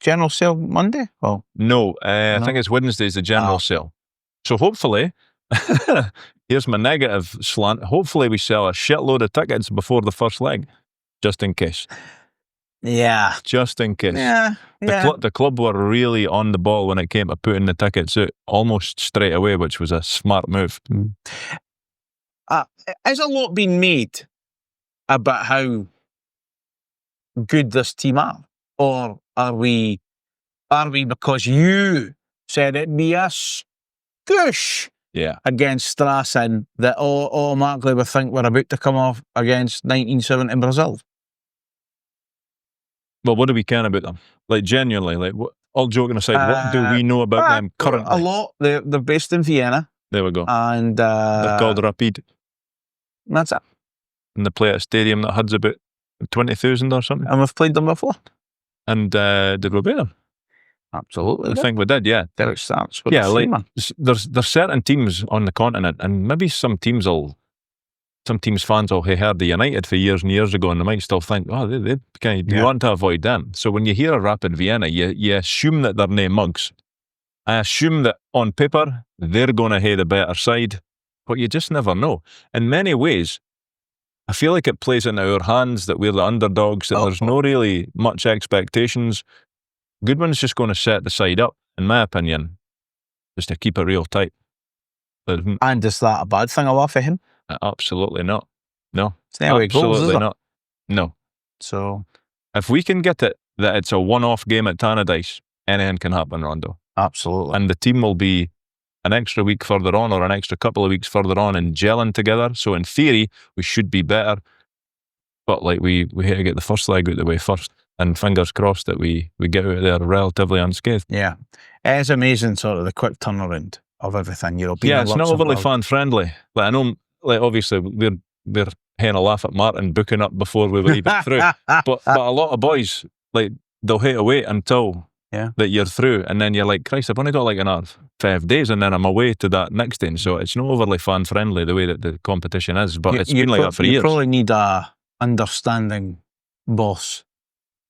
General sale Monday? Oh no, I think it's Wednesday's the general sale. So hopefully, here's my negative slant. Hopefully, we sell a shitload of tickets before the first leg, just in case. Yeah. Just in case. Yeah. The club were really on the ball when it came to putting the tickets out almost straight away, which was a smart move. Has a lot been made about how good this team are? Or are we because you said it'd be a scoosh against Strassen that automatically we think we're about to come off against 1970 Brazil? Well, what do we care about them? Like, genuinely, like, all joking aside, what do we know about them currently? A lot. They're based in Vienna. There we go. And they're called Rapid. That's it. And they play at a stadium that has about 20,000 or something. And we've played them before. And did we beat them? Absolutely. I think we did, yeah. Derek Starks. Yeah, there's certain teams on the continent, and maybe some teams fans will have heard the United for years and years ago, and they might still think, you want to avoid them. So when you hear a Rapid Vienna, you assume that they're nae mugs. I assume that on paper, they're going to have the better side, but you just never know. In many ways, I feel like it plays into our hands that we're the underdogs, that there's no really much expectations. Goodwin's just going to set the side up, in my opinion, just to keep it real tight. And is that a bad thing away for him? Absolutely not. No. It's not how it goes, absolutely is it? not. No. So, if we can get it that it's a one-off game at Tannadice, anything can happen, Rondo. Absolutely. And the team will be an extra week further on, or an extra couple of weeks further on, and gelling together. So in theory, we should be better. But like we had to get the first leg out the way first, and fingers crossed that we get out of there relatively unscathed. Yeah. It is amazing, sort of the quick turnaround of everything. European. Yeah, it's not overly fan friendly. Like I know, like obviously we're having a laugh at Martin booking up before we were even through, but a lot of boys, like, they'll hate to wait until that you're through, and then you're like, Christ, I've only got like another 5 days, and then I'm away to that next thing. So it's not overly fan friendly the way that the competition is, but it's been like that for years. You probably need a understanding boss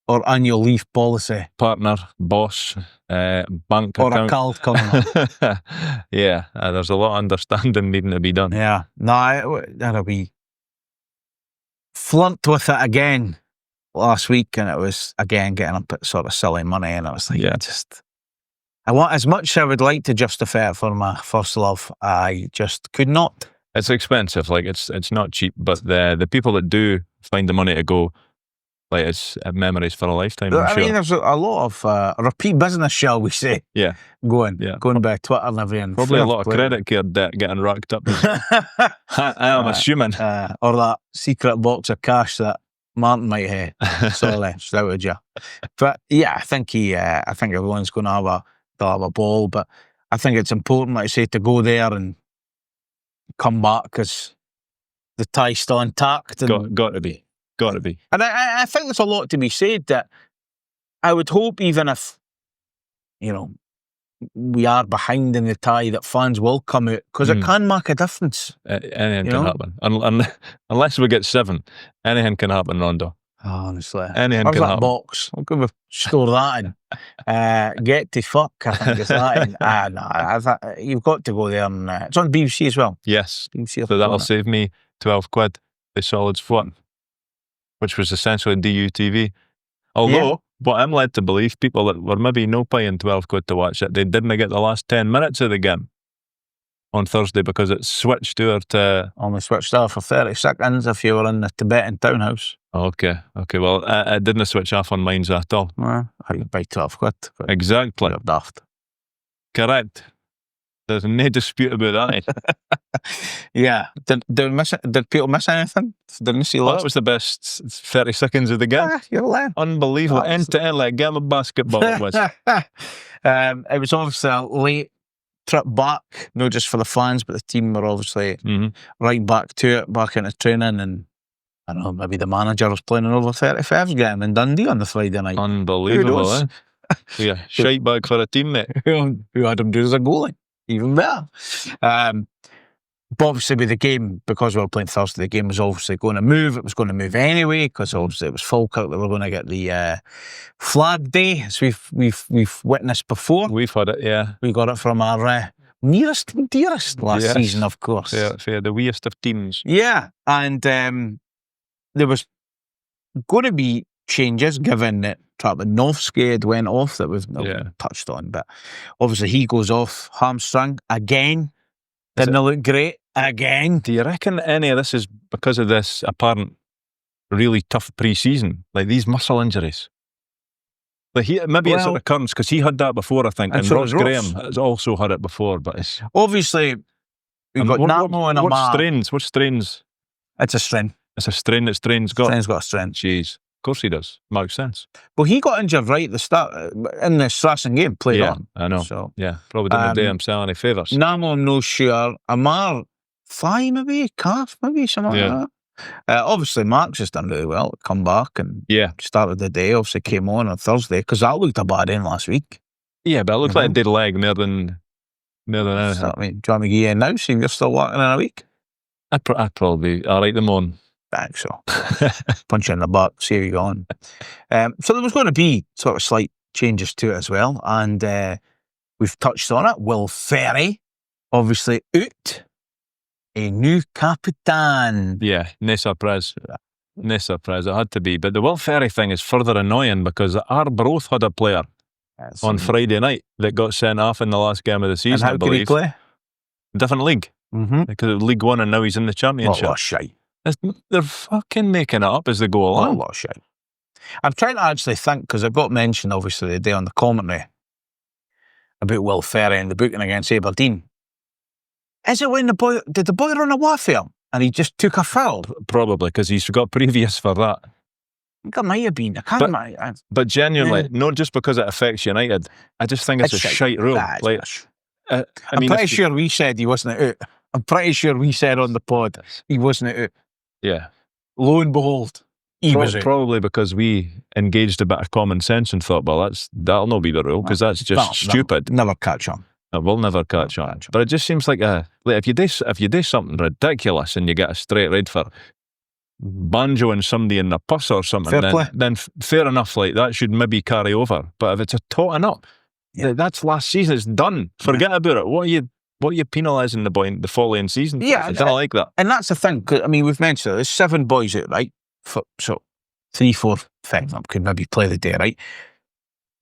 or annual leave policy partner, boss, bank or account. a card coming up. Yeah, there's a lot of understanding needing to be done. Yeah, no, that'll be flunked with it again last week, and it was again getting up at sort of silly money, and I was like, I want, as much as I would like to justify it for my first love, I just could not. It's expensive, like it's not cheap, but the people that do find the money to go, like, it's memories for a lifetime. I mean, there's a lot of repeat business, shall we say? Yeah, going by Twitter and everything. Probably a lot of credit card debt getting racked up. I'm assuming, or that secret box of cash that Martin might have. Sorry, shouted you. But yeah, I think everyone's going to have a ball. But I think it's important, like I say, to go there and come back because the tie's still intact. And got to be. And I think there's a lot to be said that I would hope, even if, we are behind in the tie, that fans will come out, because it can make a difference. Anything can happen. Unless we get 7, anything can happen, Rondo. Honestly. Anything can happen. Box. I'm going to store that in. Get to fuck, I think it's that in. You've got to go there. And it's on BBC as well. Yes. BBC, so that'll save me £12, the solid split, which was essentially DUTV. Although, what I'm led to believe, people that were maybe no paying £12 to watch it, they didn't get the last 10 minutes of the game on Thursday because it switched over to... Only switched off for 30 seconds if you were in the Tibetan townhouse. Okay. Well, it didn't switch off on mine at all. Well, I could pay £12. Exactly. You're daft. Correct. There's no dispute about that. Yeah. Did people miss anything? Didn't see lots? That was the best 30 seconds of the game. You're lying. Unbelievable. End to end, like a game of basketball it was. It was obviously a late trip back, not just for the fans, but the team were obviously right back to it, back into training, and I don't know, maybe the manager was playing an over 35s game in Dundee on the Friday night. Unbelievable, eh? Yeah, shite bag for a teammate. Who had him do as a goalie. Even better. But obviously with the game, because we were playing Thursday, the game was obviously going to move. It was going to move anyway, because obviously it was Falkirk that were going to get the flag day, as we've witnessed before. We've had it, yeah. We got it from our nearest and dearest last season, of course. Yeah, the weest of teams. Yeah, and there was going to be changes, given that Novsky had went off, that we've touched on, but obviously he goes off hamstring again. Didn't look great again. Do you reckon any of this is because of this apparent really tough pre-season, like these muscle injuries? Like maybe it's a recurrence, because he had that before, I think, and Ross Graham has also had it before. But it's obviously we've got Namo and Amar. What strains? It's a strain. It's a strain that Strain's got. Strain's got a strain. Jeez. Of course he does. Makes sense. Well, he got injured right at the start in the Strassen game, played on. I know. So, probably didn't do himself any favours. Namo, I'm no sure. Amar, thigh maybe, calf maybe, something like that. Obviously, Mark's has done really well. Come back and started the day. Obviously, came on Thursday, because that looked a bad end last week. Yeah, but it looked like a dead leg more than anything. So, I mean, do you want me to get in now, see if you're still working in a week? I'd probably be all right them on. I think so. Punch you in the butt, see how you go on. So there was going to be sort of slight changes to it as well, and we've touched on it. Will Ferry, obviously out, a new capitan. Yeah, no surprise. No surprise, it had to be. But the Will Ferry thing is further annoying, because Arbroath had a player on Friday night that got sent off in the last game of the season, and how could he play? Different league. Because it was League One and now he's in the Championship. Oh, shite. They're fucking making it up as they go along. A lot of shit. I'm trying to actually think, because I've got mentioned obviously the day on the commentary about Will Ferry and the booking against Aberdeen. Is it when did the boy run away for him? and he just took a foul. Probably because he's got previous for that. That might have been. I can't remember. But genuinely, not just because it affects United, I just think it's a shite rule. I'm pretty sure we said he wasn't out. I'm pretty sure we said on the pod he wasn't out. Yeah. Lo and behold, he was out. Probably because we engaged a bit of common sense and thought, well, that'll not be the rule because that's just stupid. Never catch on. It will never catch on. But it just seems like if you do something ridiculous and you get a straight red for banjoing somebody in the pus or something, then fair enough, like that should maybe carry over. But if it's a totting up, that's last season, it's done. Forget about it. What are you penalising the boy in the following season? Yeah, I don't like that. And that's the thing, because I mean, we've mentioned there's 7 boys out, right? So 3, 4, 5 of them could maybe play the day, right?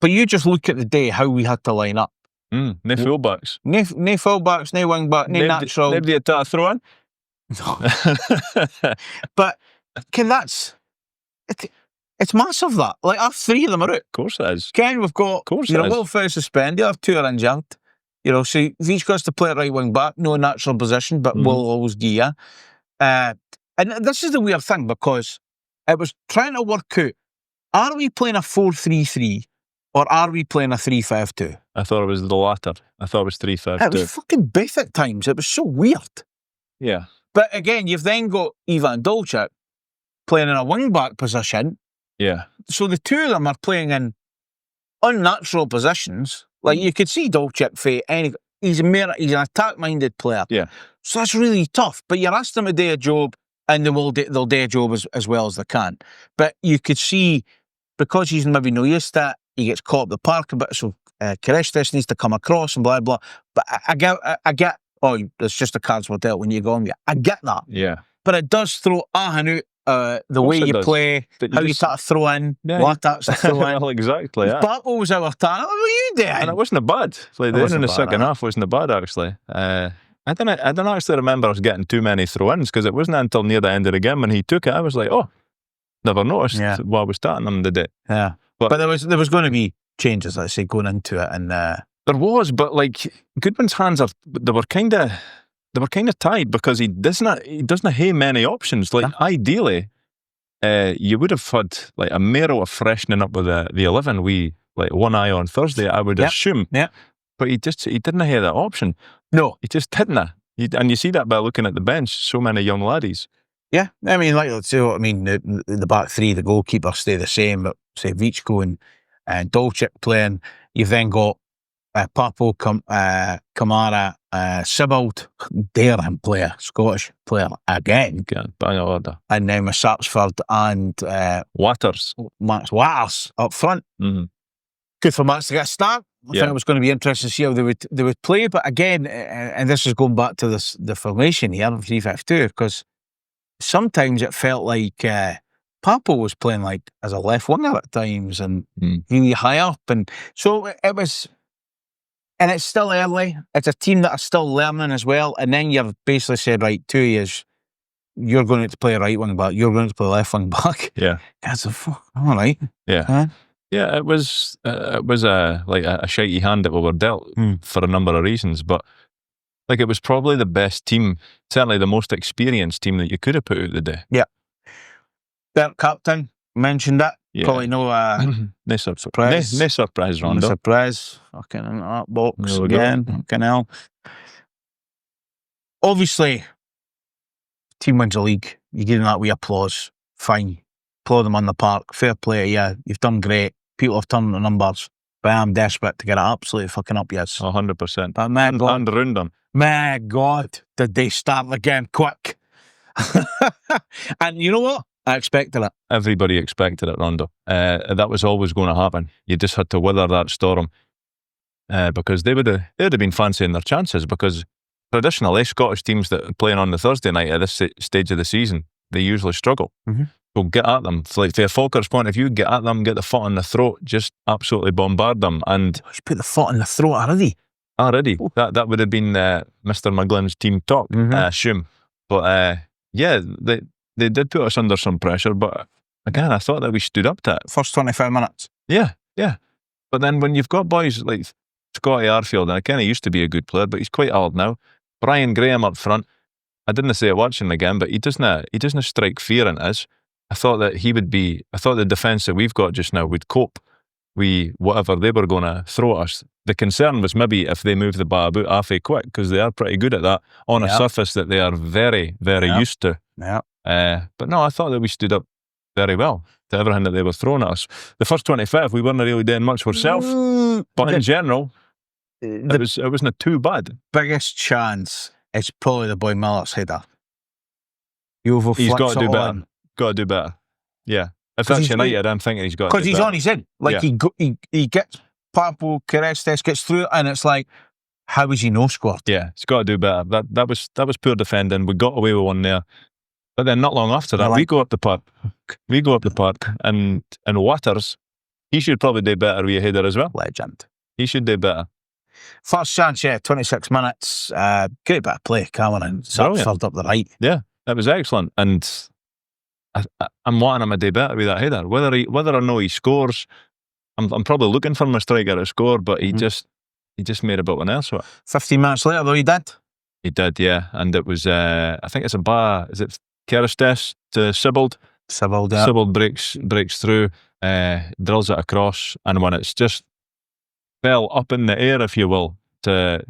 But you just look at the day how we had to line up. No fullbacks. No fullbacks, no wing back, no natural. Nobody at that throw in. No. But it's massive that. Like, our 3 of them are out. Of course it is. Ken, we've got, Wilfred suspended, our 2 are injured. So if each goes to play at right wing back, no natural position, but we'll always give you. And this is the weird thing, because it was trying to work out, are we playing a 4-3-3 or are we playing a 3-5-2? I thought it was the latter. I thought it was 3-5-2. It was fucking both at times. It was so weird. Yeah. But again, you've then got Ivan Dolchak playing in a wing-back position. Yeah. So the 2 of them are playing in unnatural positions. Like, you could see Dolchak he's an attack-minded player. Yeah. So that's really tough. But you're asking them to do a job, and they'll do a job as well as they can. But you could see, because he's maybe no used to it, he gets caught up the park a bit, so Tannadice needs to come across and blah, blah. But I get, it's just the cards were dealt when you go on. I get that. Yeah. But it does throw out the way you play, how you start to throw in, what that's to throw in. Well, exactly. Yeah. Papo was our turn. What were you doing? And it wasn't bad. Like, the end in the second half wasn't bad, actually. I don't actually remember us getting too many throw-ins, because it wasn't until near the end of the game when he took it, I was like, never noticed while I was starting him the day. Yeah. But there was going to be changes, let's say, going into it, and there was, but like, Goodman's hands they were kind of tied, because he doesn't have many options. Like, ideally, you would have had like a Mero of freshening up with the 11. Like one eye on Thursday, I would assume. Yeah. But he didn't have that option. No, he just didn't. And you see that by looking at the bench. So many young laddies. Yeah, I mean, the back 3, the goalkeeper stay the same, but say Vichko and Dolchak playing. You've then got Papo, Kamara, Sibbald, dare him play a Scottish player again. Bang of order. And then with Sapsford and Max Watters up front. Mm-hmm. Good for Max to get a start. I think it was going to be interesting to see how they would play. But again, and this is going back to the formation here of 3-5-2, because sometimes it felt like Papo was playing like as a left winger at times, and really high up, and so it was. And it's still early. It's a team that are still learning as well. And then you've basically said, right, 2 years, you're going to play right wing back, you're going to play left wing back. Yeah, that's all right. Yeah. Yeah, it was like a shitey hand that we were dealt for a number of reasons, but like, it was probably the best team, certainly the most experienced team that you could have put out the day. Yeah. Their captain mentioned that. Yeah. Probably no surprise. No surprise, Rondo. No surprise. Fucking in that box again. Fucking hell. Obviously, team wins the league. You give them that wee applause. Fine. Applaud them on the park. Fair play. Yeah, you've done great. People have turned the numbers, but I'm desperate to get it absolutely fucking up, yes. 100%. But man, and around them. My God, did they start the game quick? And you know what? I expected it. Everybody expected it, Rondo. That was always going to happen. You just had to weather that storm, because they would have been fancying their chances, because traditionally Scottish teams that are playing on the Thursday night at this stage of the season, they usually struggle. Mm-hmm. So get at them. Like, from a Falkirk's point of view, get at them, get the foot on the throat, just absolutely bombard them. And just put the foot on the throat already. Oh. That would have been Mr. McGlynn's team talk, I assume. But they did put us under some pressure. But again, I thought that we stood up to it. First 25 minutes. Yeah. But then when you've got boys like Scotty Arfield, and I kind of used to be a good player, but he's quite old now. Brian Graham up front. I didn't say it watching the game, but he doesn't strike fear into us. I thought that I thought the defence that we've got just now would cope with whatever they were going to throw at us. The concern was maybe if they move the ball about halfway quick, because they are pretty good at that on a surface that they are very, very used to. Yeah. But no, I thought that we stood up very well to everything that they were throwing at us. The first 25, we weren't really doing much for ourselves, but in general, it wasn't too bad. Biggest chance is probably the boy Miller's header. He's got to do better. Got to do better. Yeah. If that's United, I'm thinking he's got to do better. Because he's on his in. Like, he gets Papo Carestes, gets through, and it's like, how is he no scored? Yeah, he's got to do better. That was poor defending. We got away with one there. But then not long after that, we go up the park. And Waters, he should probably do better with a header as well. Legend. He should do better. First chance, 26 minutes. Great bit of play, Cameron. Third up the right. Yeah, that was excellent. And I'm wanting him to do better with that header. Whether or not he scores, I'm probably looking for my striker to score, but he just made a bit of an air. 15 minutes later, though, he did. He did, yeah. And it was, I think it's a bar, is it Carestes to Sibbald? Sibbald, yeah. Sibbald breaks through, drills it across, and when it's just fell up in the air, if you will, you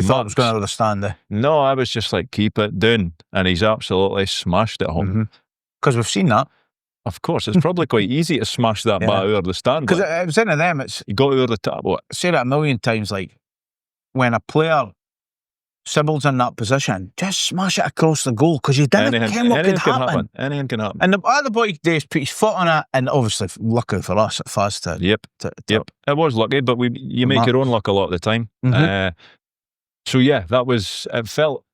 thought it was going to understand it? No, I was just like, keep it down. And he's absolutely smashed it home. Because we've seen that. Of course, it's probably quite easy to smash that ball over the stand. Because it was into them, you got over the top. I say that a million times, like, when a player, Sibbald's in that position, just smash it across the goal, because you didn't know what could happen. Anything can happen. And the other boy today put his foot on it, and obviously, lucky for us, it fast to... Yep. It was lucky, but you make your own luck a lot of the time. So yeah, it felt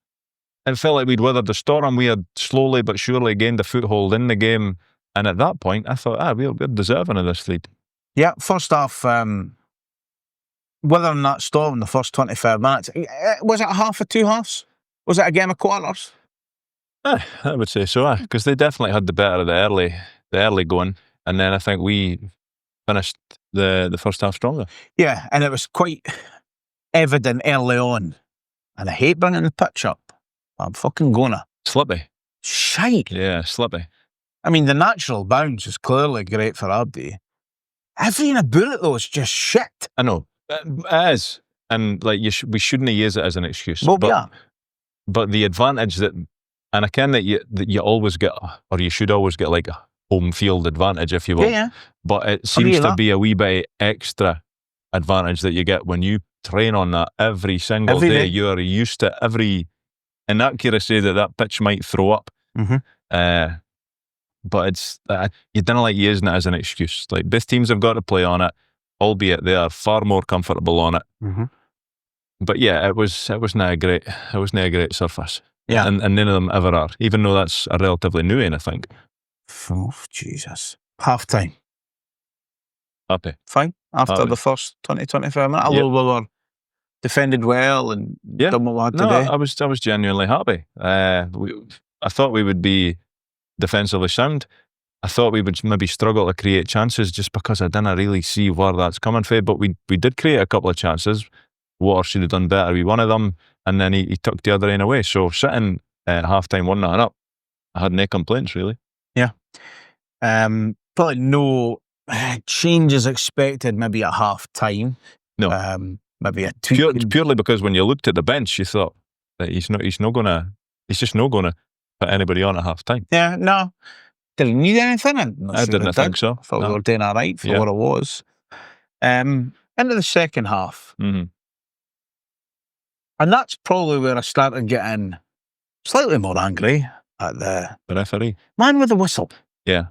like we'd weathered the storm. We had slowly but surely gained a foothold in the game, and at that point, I thought, we're deserving of this lead. Yeah, first half, weathering that storm in the first 25 minutes, was it a half or two halves? Was it a game of quarters? I would say so, because they definitely had the better of the early going, and then I think we finished the first half stronger. Yeah, and it was quite evident early on, and I hate bringing the pitch up. I'm fucking gonna. Slippy. Shite. Yeah, slippy. I mean, the natural bounce is clearly great for Abdi. Everything about it, though, is just shit. I know. It is. And like we shouldn't use it as an excuse. Well, yeah. But the advantage that, and I can that you always get, or you should always get like a home field advantage, if you will. Yeah. But it seems to be a wee bit extra advantage that you get when you train on that every single day. You're used to every inaccuracy that pitch might throw up. But it's you don't like using it as an excuse. Like, both teams have got to play on it, albeit they are far more comfortable on it. But yeah, it was not a great surface. Yeah, and none of them ever are, even though that's a relatively new one, I think. Oh Jesus! Half time. Happy. Fine. After the first 20-25 minutes, although we were defended well and done what we had today. I was genuinely happy. I thought we would be defensively sound. I thought we would maybe struggle to create chances just because I didn't really see where that's coming from. But we did create a couple of chances. Water should have done better with one of them, and then he took the other end away. So sitting at half-time 1-0 up, I had no complaints, really. Yeah. Probably no changes expected maybe at half-time. No. Maybe a tweak. Purely because when you looked at the bench, you thought that he's just not gonna put anybody on at half-time. Yeah, no. Didn't need anything. I didn't think so. I thought we were doing all right for what it was. Into the second half. And that's probably where I started getting slightly more angry at the referee. Man with the whistle. Yeah.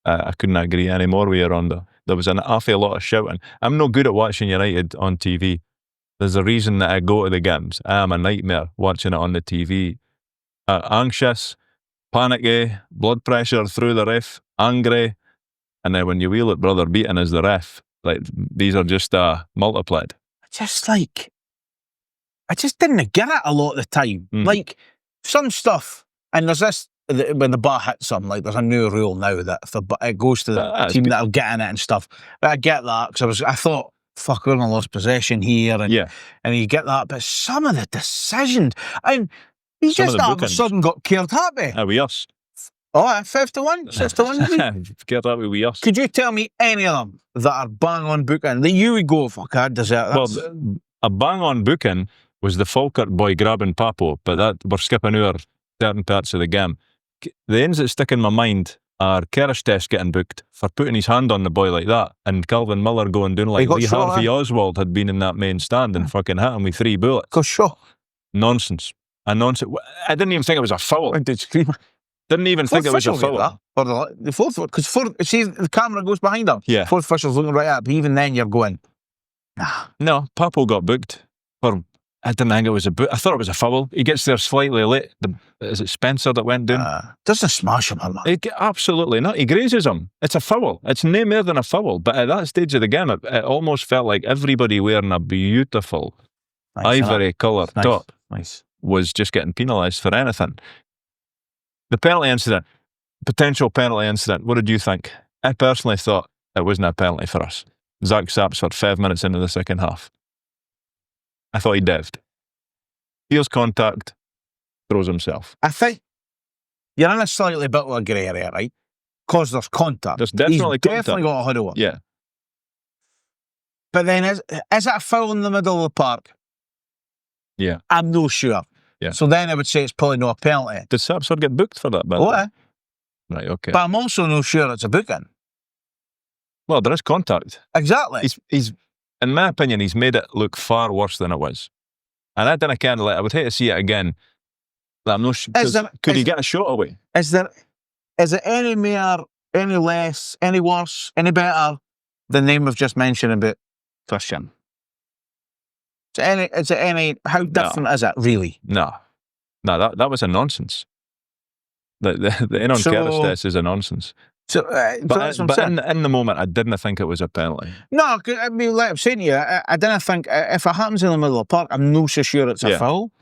I couldn't agree any more with you, Rondo. There was an awful lot of shouting. I'm no good at watching United on TV. There's a reason that I go to the games. I am a nightmare watching it on the TV. Anxious, panicky, blood pressure through the ref, angry. And then when you wheel at Brother Beaton as the ref, like, these are just multiplied. I just didn't get it a lot of the time. Like, some stuff, and there's this, when the bar hits them, like, there's a new rule now that if it goes to the team that are getting it and stuff. But I get that, because I thought, fuck, we're going to lose possession here, and you get that. But some of the decisions, and He Some of just the all of a bookings. sudden got cared happy. With us. Oh, 51? 61? Cared happy with us. Could you tell me any of them that are bang on booking that you would go, fuck, I deserve that? Well, a bang on booking was the Falkirk boy grabbing Papo, but that we're skipping over certain parts of the game. The ends that stick in my mind are Kerrish Test getting booked for putting his hand on the boy like that, and Calvin Miller going down like Lee Harvey Oswald had been in that main stand and fucking hit him with 3 bullets. Go sure. Nonsense. A nonsense. I didn't even think it was a foul. I did scream. Didn't even think it was a foul. Or the fourth one, because see, the camera goes behind him. Yeah. Fourth official's looking right up. Even then, you're going, nah. No, Papo got booked for. I didn't think it was a boot. I thought it was a foul. He gets there slightly late. Is it Spencer that went down? Doesn't smash him, man. Absolutely not. He grazes him. It's a foul. It's no more than a foul. But at that stage of the game, it almost felt like everybody wearing a beautiful ivory colour top was just getting penalised for anything. The penalty incident, potential penalty incident, what did you think? I personally thought it wasn't a penalty for us. Zach Sapsford, 5 minutes into the second half. I thought he dived. Here's contact, throws himself. I think you're in a slightly bit of a grey area, right? Because there's contact. There's definitely He's contact. definitely got a huddle. Yeah. But then is it a foul in the middle of the park? Yeah. I'm no sure. Yeah. So then I would say it's probably not a penalty. Did Sapsford get booked for that? Right, okay. But I'm also no sure it's a booking. Well, there is contact. Exactly. He's in my opinion, he's made it look far worse than it was. And I didn't kind of I would hate to see it again. I'm not sure. Could he get a shot away? Is it any more, any less, any worse, any better than the name we've just mentioned about Christian? Is it any, how different is it really? No, that was a nonsense. The in on Kerrish Test is a nonsense. But in the moment, I didn't think it was a penalty. No, I mean, like I'm saying to you, I didn't think, if it happens in the middle of the park, I'm not so sure it's a foul.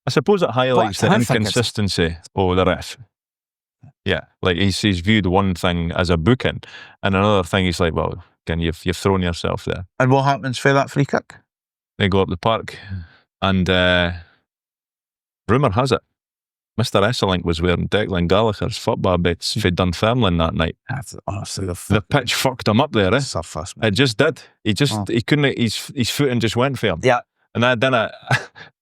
I suppose it highlights the inconsistency of the ref. Yeah, like he's viewed one thing as a booking, and another thing he's like, well, again, you've thrown yourself there. And what happens for that free kick? They go up the park, and rumour has it, Mr. Esselink was wearing Declan Gallagher's football boots for Dunfermline that night. That's honestly the pitch fucked him up there. Surface, it just did. He couldn't. His footing just went for him. Yeah. And I didn't.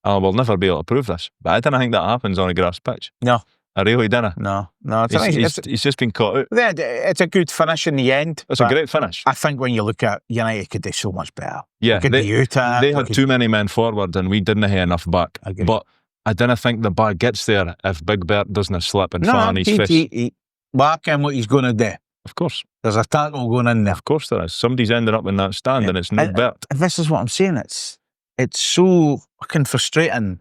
I will never be able to prove this, but I didn't think that happens on a grass pitch. No. I really didn't. No. He's just been caught out. It's a good finish in the end. It's a great finish. I think when you look at United, could do so much better. Yeah, they had too many men forward, and we didn't have enough back. But I didn't think the ball gets there if Big Bert doesn't slip and fall on his face. Back in what he's going to do. Of course. There's a tackle going in there. Of course there is. Somebody's ended up in that stand, and it's no Bert. This is what I'm saying. It's so fucking frustrating.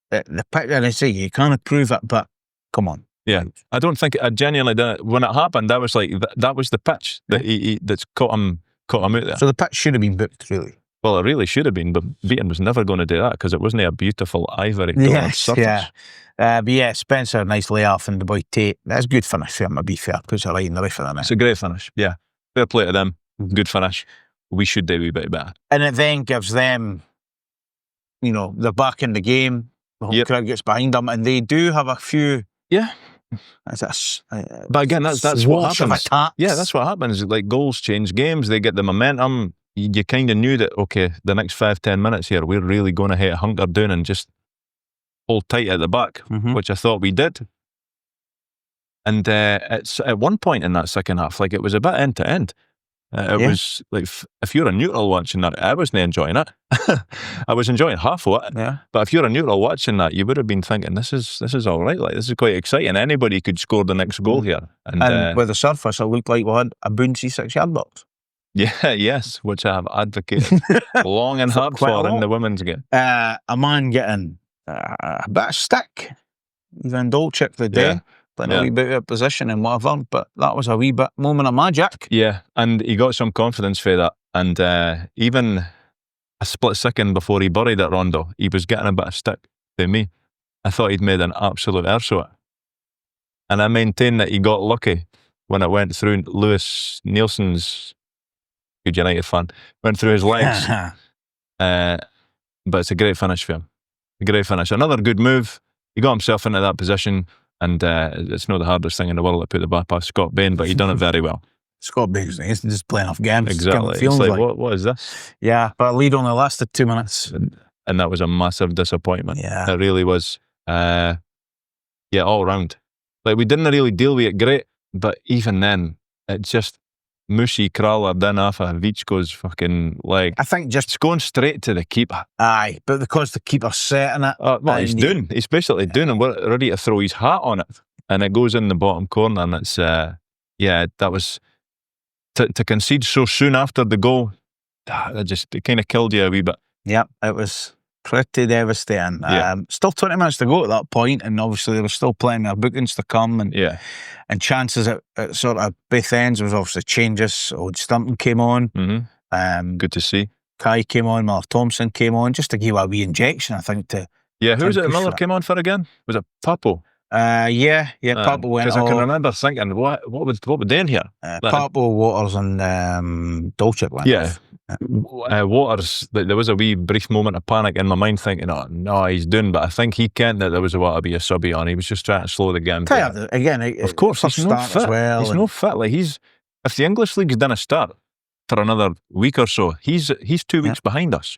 The picture, and I say you can't prove it, but come on. Yeah, I don't think I genuinely did. When it happened, I was like, that was the pitch that that's caught him out there. So the pitch should have been booked, really. Well, it really should have been, but Beaton was never going to do that because it wasn't a beautiful ivory coloured surface. Yeah. But yeah, Spencer, nice layoff, and the boy Tate. That's a good finish for him, to be fair. Puts it right in the roof of the net. It's a great finish. Yeah, fair play to them. Good finish. We should do a wee bit better. And it then gives them, they're back in the game. The whole crowd gets behind them, and they do have a few. Yeah. But again, that's what happens. Yeah, that's what happens. Like, goals change games. They get the momentum. You kind of knew that, okay, the next 5-10 minutes here, we're really going to hit hunker down and just hold tight at the back, which I thought we did. And it's at one point in that second half, like, it was a bit end to end. It was like, if you're a neutral watching that, I wasn't enjoying it. I was enjoying half of it. Yeah. But if you're a neutral watching that, you would have been thinking, this is all right. Like, this is quite exciting. Anybody could score the next goal here. And with the surface, it looked like we had a bouncy 6-yard box. Yeah, yes, which I have advocated long and hard for in the women's game. A man getting a bit of stick. Even Dolchik the day. Playing a wee bit of position and whatever, but that was a wee bit moment of magic. Yeah, and he got some confidence for that. And even a split second before he buried it, Rondo, he was getting a bit of stick to me. I thought he'd made an absolute arse of it. And I maintain that he got lucky when it went through Lewis Nielsen's, good United fan, went through his legs. But it's a great finish for him. A great finish. Another good move. he got himself into that position, and it's not the hardest thing in the world to put the ball past Scott Bain, but he done it very well. Scott Bain's just playing off games. Exactly. It's Feels like, what is this? Yeah, but lead only lasted 2 minutes. And that was a massive disappointment. Yeah. It really was. All round. Like, we didn't really deal with it great, but even then, it just mushy crawler then off of Vichko's fucking leg. I think just It's going straight to the keeper. aye, but because the keeper's setting it. Well, he's doing. He's basically doing, and we're ready to throw his hat on it, and it goes in the bottom corner, and it's that was to concede so soon after the goal. It kind of killed you a wee bit. Yep, it was pretty devastating. Yeah. Still 20 minutes to go at that point, and obviously there was still plenty of bookings to come, and chances at sort of both ends. There was obviously changes. Old Stumpton came on. Mm-hmm. Good to see. Kai came on. Miller Thompson came on, just to give a wee injection, I think. Who was it push Miller that. came on for again? Was it Papo? Papo went. Because I can remember thinking, what was doing here? Papo, Waters, and Dolchik went. Yeah. off. Waters, there was a wee brief moment of panic in my mind, thinking, "Oh no, he's doing." But I think he kenned that there was about to be a subby on. He was just trying to slow the game down. Tired again. Of course, he's no start fit. as well. He's no fit. Like, if the English league's done a start for another week or so, he's 2 weeks behind us,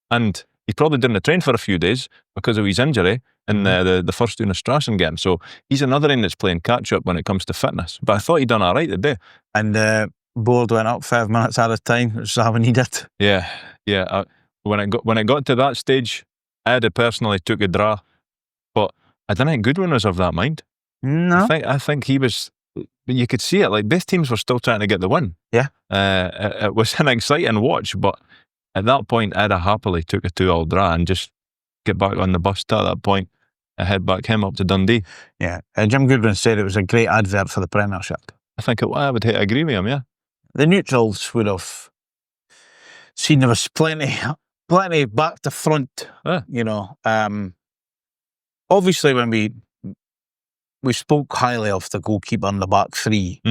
and he probably didn't train for a few days because of his injury in the first doing a Strassen game. So he's another one that's playing catch up when it comes to fitness. But I thought he'd done all right today. And board went up 5 minutes at a time, which is how we needed. Yeah. When it got to that stage, I'd personally took a draw, but I didn't think Goodwin was of that mind. No, I think he was. You could see it. Like, both teams were still trying to get the win. Yeah. It was an exciting watch, but at that point, I'd have happily took a 2-2 draw and just get back on the bus to that point and head back him up to Dundee. Yeah, Jim Goodwin said it was a great advert for the Premiership. I would agree with him. Yeah. The neutrals would have seen there was plenty back to front. Obviously, when we spoke highly of the goalkeeper in the back three,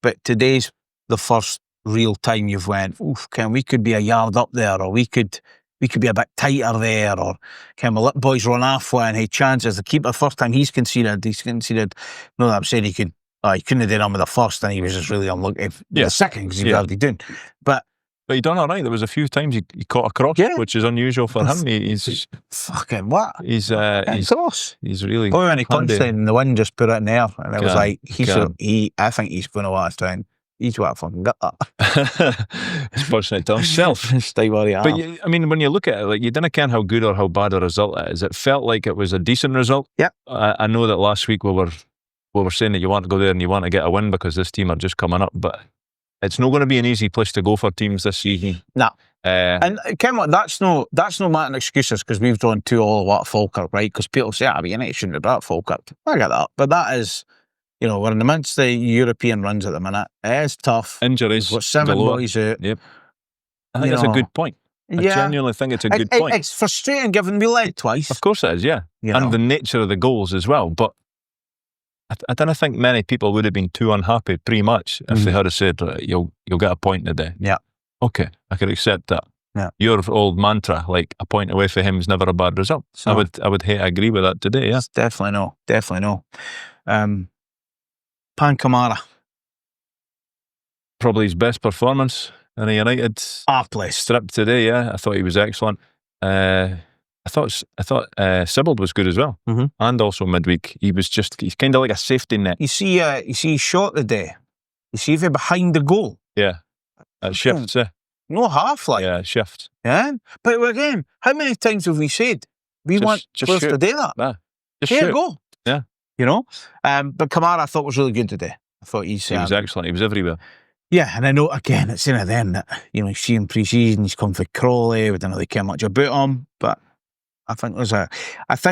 but today's the first real time you've went, oof, we could be a yard up there, or we could be a bit tighter there, or can we let boys run halfway and have chances? The keeper, first time he's conceded. No, I'm saying he couldn't have done it with the first, and he was just really unlucky with the second, because he was already doing. But he done all right. There was a few times he caught a cross, which is unusual for him. He's fucking what? He's cross. He's really. When he punched it and the wind just put it in the air, and it was like I think he's going to want to try and he's what fucking got that. He's pushing it to himself. Stay where he are. But I mean, when you look at it, like, you didn't care how good or how bad a result it is. It felt like it was a decent result. Yeah. I know that last week we were saying that you want to go there and you want to get a win because this team are just coming up, but it's not going to be an easy place to go for teams this season. No. And Ken, that's no matter excuses, because we've drawn 2-2 at Falkirk, right? Because people say, but United shouldn't have brought Falkirk. I get that. But that is, we're in the midst of the European runs at the minute. It is tough. Injuries. We've got 7 galore. boys out. Yep. I think that's a good point. I genuinely think it's a good point. It's frustrating given we led twice. Of course it is, yeah. And the nature of the goals as well. But I don't think many people would have been too unhappy pre-match if they had said, you'll get a point today. Yeah. Okay, I could accept that. Yeah. Your old mantra, like, a point away for him is never a bad result. So I would agree with that today, yeah. Definitely no. Pan Kamara. Probably his best performance in a United strip today, yeah. I thought he was excellent. I thought Sibbald was good as well, and also midweek he's kind of like a safety net. You see he shot today. You see if he behind the goal. Yeah, at shifts. No half like. Yeah, shifts. Yeah, but again, how many times have we said we want players to do that? Yeah, just here shoot. You go. Yeah, But Kamara I thought was really good today. I thought he was excellent. He was everywhere. Yeah, and I know again it's in it then that you see him pre-season. He's come for Crawley. We don't really care much about him, but I think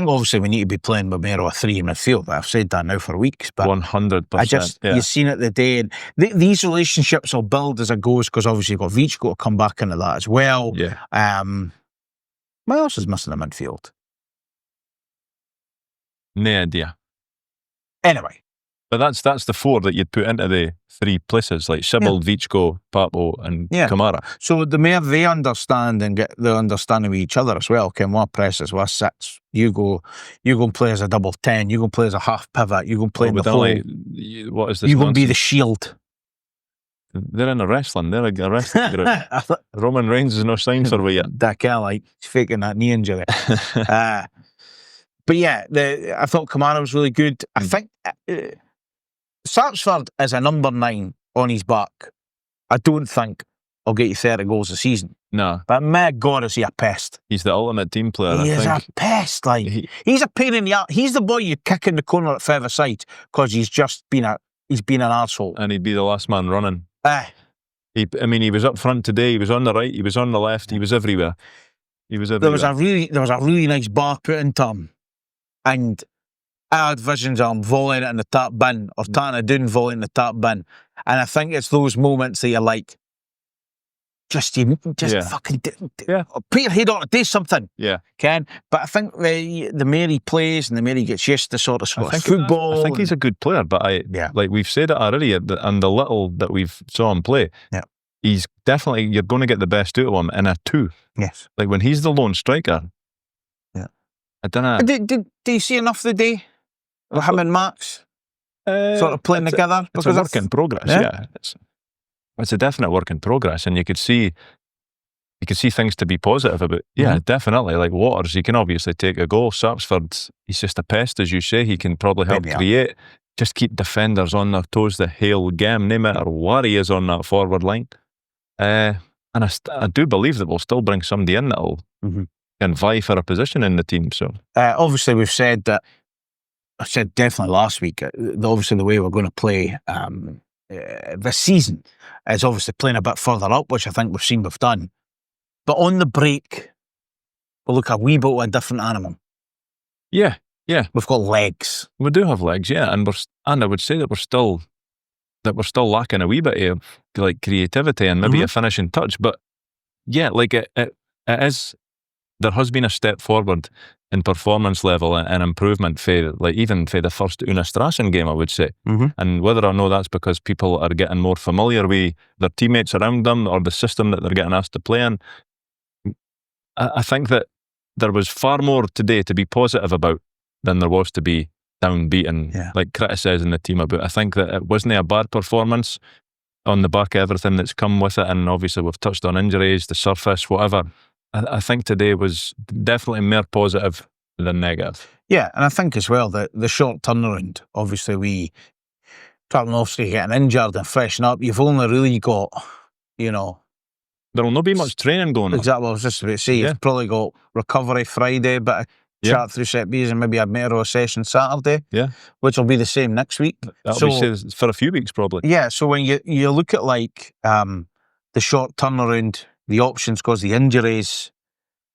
obviously we need to be playing with more of a 3 in midfield. I've said that now for weeks, but 100%. You've seen it the day, and these relationships will build as it goes, because obviously you've got Vichko to come back into that as well. Yeah. What else is missing in midfield? No idea. Anyway, But that's the four that you'd put into the three places, like Sibbald, Vichko, Papo, and Kamara. So the more they understand and get the understanding with each other as well, okay, what presses, what sits, you go and play as a double 10, you go and play as a half pivot, you go and play in the hole. What is this? You go and be the shield. They're in a wrestling. They're a wrestling group. Roman Reigns is no sign for me yet. That guy, like, he's faking that knee injury. But yeah, I thought Kamara was really good. I think Sarpsford is a number 9 on his back. I don't think I'll get you 30 goals a season. No. But my God, is he a pest. He's the ultimate team player, He I is think. a pest. Like, he's a pain in the ass. He's the boy you kick in the corner at further side because he's been an arsehole. And he'd be the last man running. He was up front today, he was on the right, he was on the left, he was everywhere. There was a really nice bar put into him. And I had visions of him volleying it in the tap bin or Tannadice volleying the tap bin. And I think it's those moments that you're like, fucking put your head on it, do something. Yeah. Ken. But I think the more he plays and the more he gets used to sort of Scottish football. I think he's a good player, but like we've said it already, and the little that we've saw him play, he's definitely, you're going to get the best out of him in a 2. Yes. Like when he's the lone striker. Yeah. I don't know. Did you see enough of the day? Him and Max sort of playing together? It's a work in progress, yeah. It's a definite work in progress, and you could see things to be positive about. Yeah, definitely. Like Waters, he can obviously take a goal. Sarpsford, he's just a pest, as you say. He can probably help create. Just keep defenders on their toes the whole game, no matter what he is on that forward line. And I do believe that we'll still bring somebody in that'll can vie for a position in the team. So obviously, we've said that. I said definitely last week. Obviously, the way we're going to play this season is obviously playing a bit further up, which I think we've done. But on the break, we'll look a wee bit of a different animal. Yeah. We've got legs. We do have legs, yeah, and I would say that we're still lacking a wee bit of like creativity and maybe a finishing touch. But yeah, like it is. There has been a step forward in performance level and improvement for even for the first Una Strassen game, I would say. And whether or not that's because people are getting more familiar with their teammates around them or the system that they're getting asked to play in, I think that there was far more today to be positive about than there was to be downbeaten, like criticising the team about. I think that it wasn't a bad performance on the back of everything that's come with it, and obviously we've touched on injuries, the surface, whatever. I think today was definitely more positive than negative. Yeah, and I think as well that the short turnaround, obviously Tannadice getting injured and freshen up, you've only really got, there'll not be much training going on. Exactly what I was just about to say. You've probably got recovery Friday, but chat through set Bs and maybe a Metro session Saturday, which will be the same next week. That'll be for a few weeks probably. Yeah, so when you look at like the short turnaround, the options because the injuries,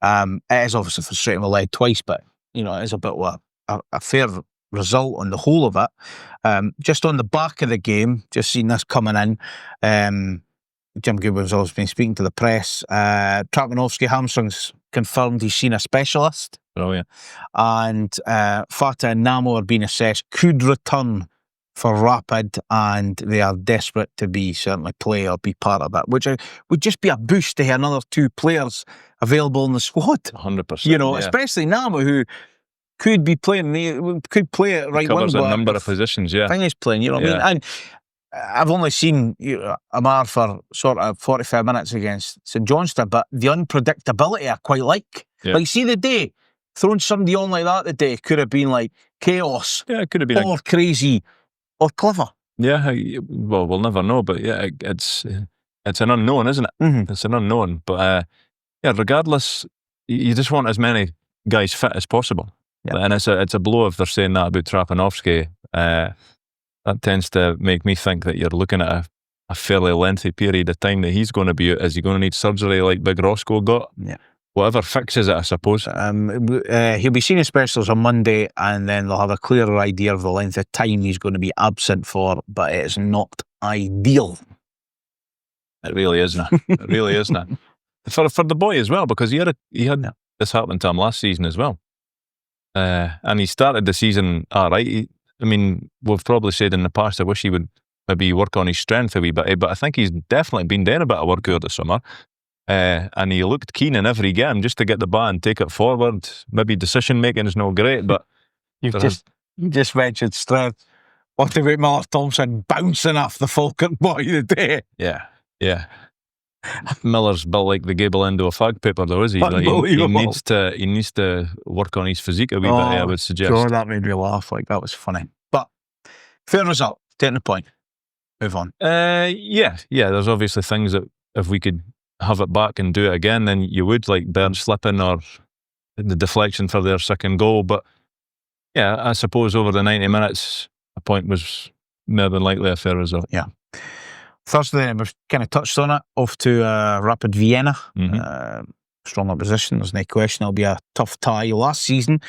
it is obviously frustrating. We led twice, but it is a bit of a fair result on the whole of it. Just on the back of the game, just seen this coming in. Jim Goodwin's always been speaking to the press. Trapanovsky hamstrings confirmed he's seen a specialist. Brilliant. And Fata and Namo are being assessed, could return for Rapid, and they are desperate to certainly play or be part of it, which would just be a boost to have another 2 players available in the squad. 100%. Especially Namo, who could be playing, could play it right wing. Covers a number of positions, I think he's playing, what I mean? And I've only seen Amar for sort of 45 minutes against St Johnstone, but the unpredictability I quite like. Like, see the day, throwing somebody on like that today could have been like chaos. Yeah, it could have been or crazy. Or clever. Yeah, well, we'll never know, but yeah, it's an unknown, isn't it? It's an unknown, but regardless, you just want as many guys fit as possible. And it's a blow if they're saying that about Trapanovsky. That tends to make me think that you're looking at a fairly lengthy period of time that he's going to be out. Is he going to need surgery like Big Roscoe got? Yeah. Whatever fixes it, I suppose. He'll be seen as specialist on Monday, and then they'll have a clearer idea of the length of time he's going to be absent for, but it's not ideal. It really isn't. It really isn't. For the boy as well, because he had this happen to him last season as well. And he started the season all right. I mean, we've probably said in the past, I wish he would maybe work on his strength a wee bit, but I think he's definitely been doing a bit of work over the summer. And he looked keen in every game just to get the ball and take it forward. Maybe decision making is not great, but You just mentioned strength. What about Miller Thompson bouncing off the Falkirk boy today? yeah. Miller's built like the gable end of a fag paper, though, is he? Like, he needs to work on his physique a wee bit, I would suggest. God, that made me laugh. Like, that was funny. But fair result. Taking the point. Move on. Yeah. There's obviously things that if we could have it back and do it again, then you would, like Bern slipping or the deflection for their second goal. But yeah, I suppose over the 90 minutes, a point was more than likely a fair result. Yeah. Thursday, we've kind of touched on it, off to Rapid Vienna. Strong opposition, there's no question. It'll be a tough tie. Last season,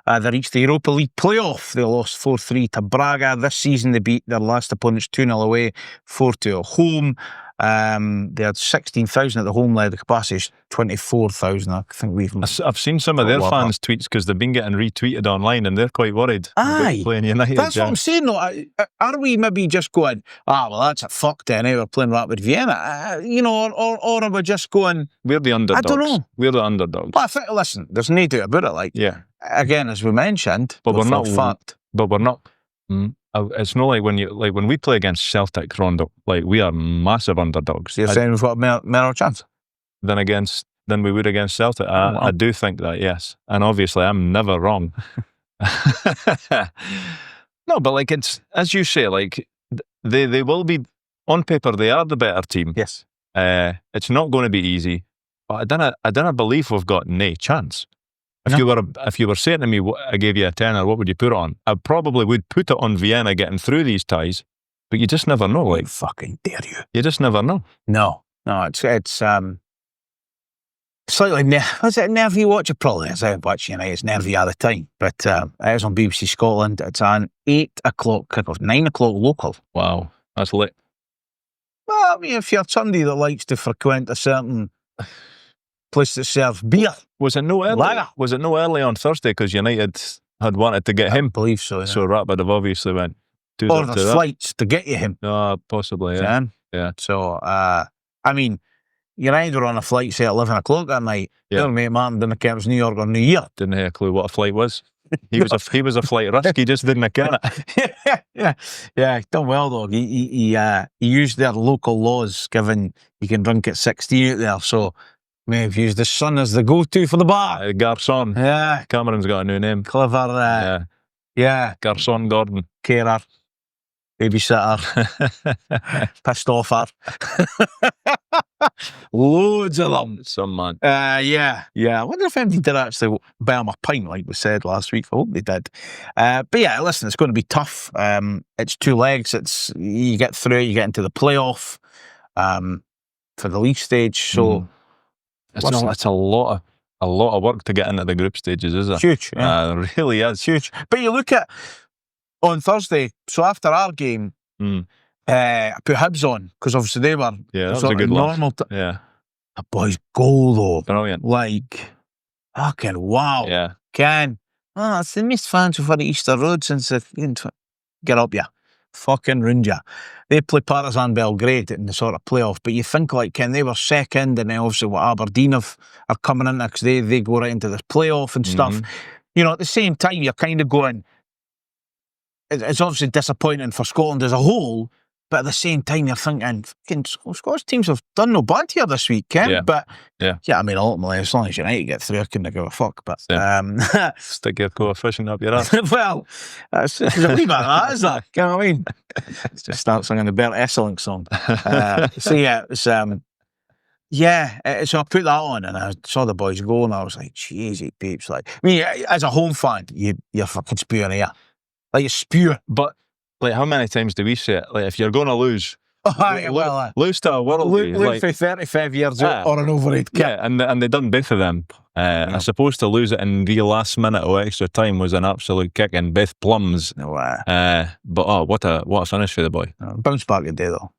they reached the Europa League playoff. They lost 4-3 to Braga. This season, they beat their last opponents 2-0 away, 4-2 at home. They had 16,000 at the home leg. The capacity is 24,000. I think I've seen some of their fans' tweets because they've been getting retweeted online and they're quite worried about playing United. That's what I'm saying, though. Are we maybe just going, well, that's a fuck then, we're playing Rapid Vienna? Or are we just going... We're the underdogs. I don't know. We're the underdogs. Well, I think, listen, there's no doubt about it. Like, again, as we mentioned, but we're not fact. But we're not... It's not like when we play against Celtic, Rondo, like we are massive underdogs. You're saying we've got a better chance than we would against Celtic. I do think that, yes, and obviously I'm never wrong. No, but like it's as you say, like they will be on paper. They are the better team. Yes, it's not going to be easy, but I don't believe we've got no chance. If you were saying to me, I gave you a tenner, what would you put it on? I probably would put it on Vienna getting through these ties, but you just never know. Like, fucking dare you? You just never know. No, it's slightly nervy watch. It probably is. I watch United. It's nervy all the time, but it is on BBC Scotland. It's an 8 o'clock kickoff, 9 o'clock local. Wow, that's late. Well, I mean, if you're somebody that likes to frequent a certain place that serves beer. Was it no early on Thursday because United had wanted to get him? I believe so. Yeah. So Rapid have obviously went. Or there's flights to get you him. Possibly. Yeah. Yeah. So, I mean, United were on a flight, say, at 11 o'clock that night. Yeah. Their mate Martin didn't care it was New York or New Year. Didn't have a clue what a flight was. He was a flight risk. He just didn't care it. Yeah. Done well though. He used their local laws, given you can drink at 16 out there. So. May have used the son as the go-to for the bar. Garçon. Yeah. Cameron's got a new name. Clever. Yeah. Garçon Gordon. Carer. Babysitter. Pissed off her. Loads of them. Some man. Yeah. I wonder if anybody did actually buy him a pint like we said last week. I hope they did. But yeah, listen, it's going to be tough. It's 2 legs. You get through, you get into the playoff for the league stage. So... It's a lot of work to get into the group stages, is it? Huge. Yeah. It really is. Huge. But you look at on Thursday, so after our game, I put Hibs on, because obviously they were that was a good normal. Yeah. A boy's goal though. Brilliant. Like, fucking wow. Yeah. It's the most fans for the Easter Road since get up, yeah. Fucking ruined ya. They play Partizan Belgrade in the sort of playoff, but you think like, they were second, and then obviously what Aberdeen are coming in because they go right into the playoff and stuff. At the same time, you're kind of going, it's obviously disappointing for Scotland as a whole, but at the same time, you're thinking, fucking Scottish teams have done no bad here this week, Ken. Yeah. But I mean, ultimately, as long as United get through, I couldn't give a fuck. But stick your coefficient up your ass. Well, it's a wee bit of that, isn't it? You know what I mean? Just start singing the Bert Esselink song. So yeah, it's so I put that on and I saw the boys go and I was like, jeez, peeps. Like, I mean, as a home fan, you're fucking spewing here. Like, you spew. But like, how many times do we say it? Like, if you're going to lose, lose to a world lose for 35 years or an overhead kick. Yeah, and they done both of them. I suppose to lose it in the last minute of extra time was an absolute kick in both plums. But what a finish for the boy. Bounce back today though.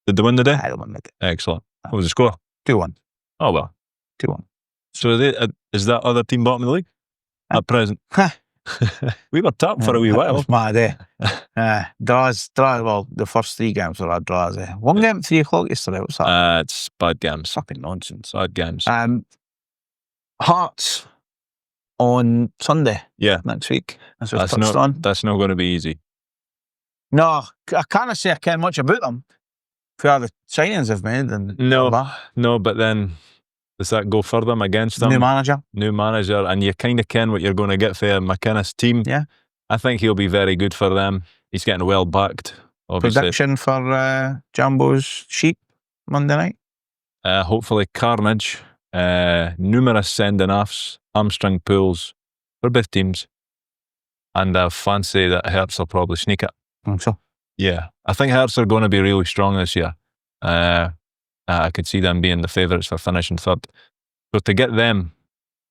Did they win the day? I won the day. Excellent. What was the score? 2-1. Oh well. 2-1. So is that other team bottom of the league at present? We were top for a wee That while. was mad, eh? Draws, well, the first 3 games were our draws, eh? 1 game at 3 o'clock yesterday, what's that? It's bad games. Fucking nonsense. Bad games. Hearts on Sunday Yeah. next week, as we've That's touched not, on. that's not going to be easy. No, I can't say I care much about them for all the signings they've made. And No, but then does that go for them, against them? new manager. New manager, and you kind of ken what you're going to get for McInnes' team. Yeah. I think he'll be very good for them. He's getting well backed, obviously. Prediction for Jambos sheep Monday night. Hopefully carnage, numerous sending-offs, hamstring pulls for both teams, and I fancy that Hearts will probably sneak it. I think so. Yeah, I think Hearts are going to be really strong this year. I could see them being the favourites for finishing 3rd. So to get them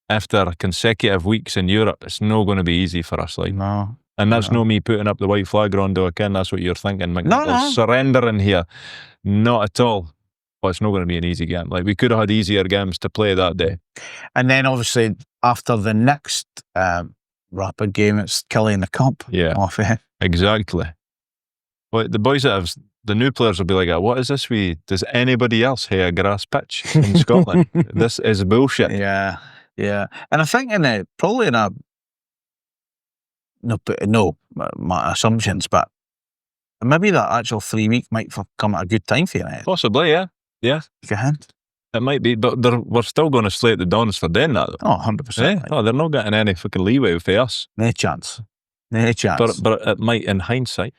after consecutive weeks in Europe, it's not going to be easy for us. Like, No. and that's not me putting up the white flag, Rondo. Again, that's what you're thinking. No. Surrendering here. Not at all. But it's not going to be an easy game. Like, we could have had easier games to play that day. And then obviously after the next rapid game, it's Killie in the Cup. Yeah. Off it. Exactly. But the boys that have, the new players will be like, what is this? Does anybody else have a grass pitch in Scotland? This is bullshit. Yeah. And I think probably in my assumptions, but maybe that actual 3 week might come at a good time for you. Possibly, yeah. Yeah. Take a hint. It might be, but we're still going to slate the Dons for doing that, though. Oh, 100%. Yeah. Oh, they're not getting any fucking leeway for us. No chance. But But it might, in hindsight,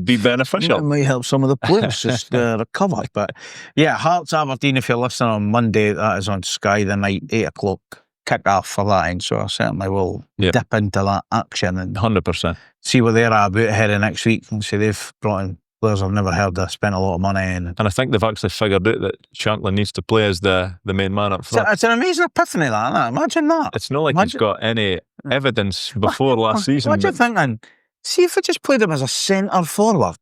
be beneficial. it might help some of the players just recover. But yeah, Hearts Aberdeen, if you're listening on Monday, that is on Sky the night, 8 o'clock kick off for that end. So I certainly will dip into that action and 100%. see what they're about ahead of next week. And see, they've brought in players I've never heard of, spent a lot of money in. And I think they've actually figured out that Shankland needs to play as the main man up front. It's an amazing epiphany, that, isn't it? Imagine that. It's not like he's got any evidence before last season. What are you thinking? See if I just played him as a centre forward.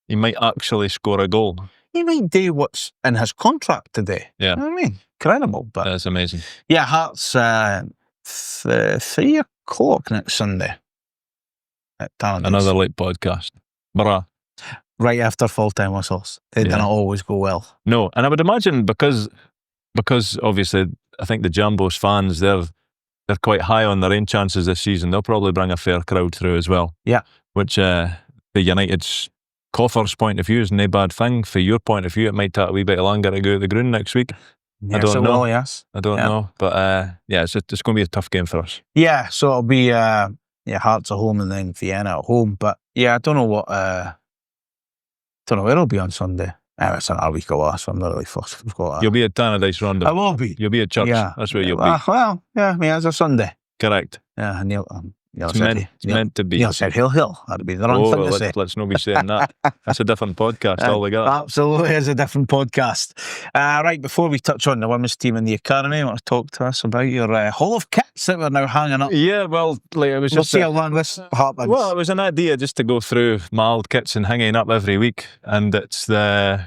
He might actually score a goal. He might do what's in his contract today. Yeah. You know what I mean? Incredible. But That's amazing. yeah, Hearts 3 o'clock next Sunday at Tannadice. Another late podcast. Brah. Right after full-time whistles. They don't always go well. No, and I would imagine because obviously I think the Jambos fans, they're quite high on their own chances this season. They'll probably bring a fair crowd through as well. Yeah. Which the United's coffers point of view is no bad thing. For your point of view, it might take a wee bit longer to go to the ground next week. Yes, I don't know. Yes. I don't know. But it's going to be a tough game for us. Yeah, so it'll be Hearts at home and then Vienna at home. But yeah, I don't know what don't know where it'll be on Sunday. It's another week away, so I'm not really fussed. You'll be at Tannadice Rondo. I will be. You'll be at church. Yeah. That's where you'll be. Well, yeah, I mean, it's a Sunday. Correct. Yeah, Neil It's meant to be. Neil said hill. That'd be the wrong thing to say. Let's not be saying that. That's a different podcast altogether. Absolutely, it's a different podcast. Right, before we touch on the women's team in the academy, you want to talk to us about your haul of kits that we're now hanging up? Yeah, well, like, it was We'll just see how long this happens. Well, it was an idea just to go through my old kits and hanging up every week, and it's the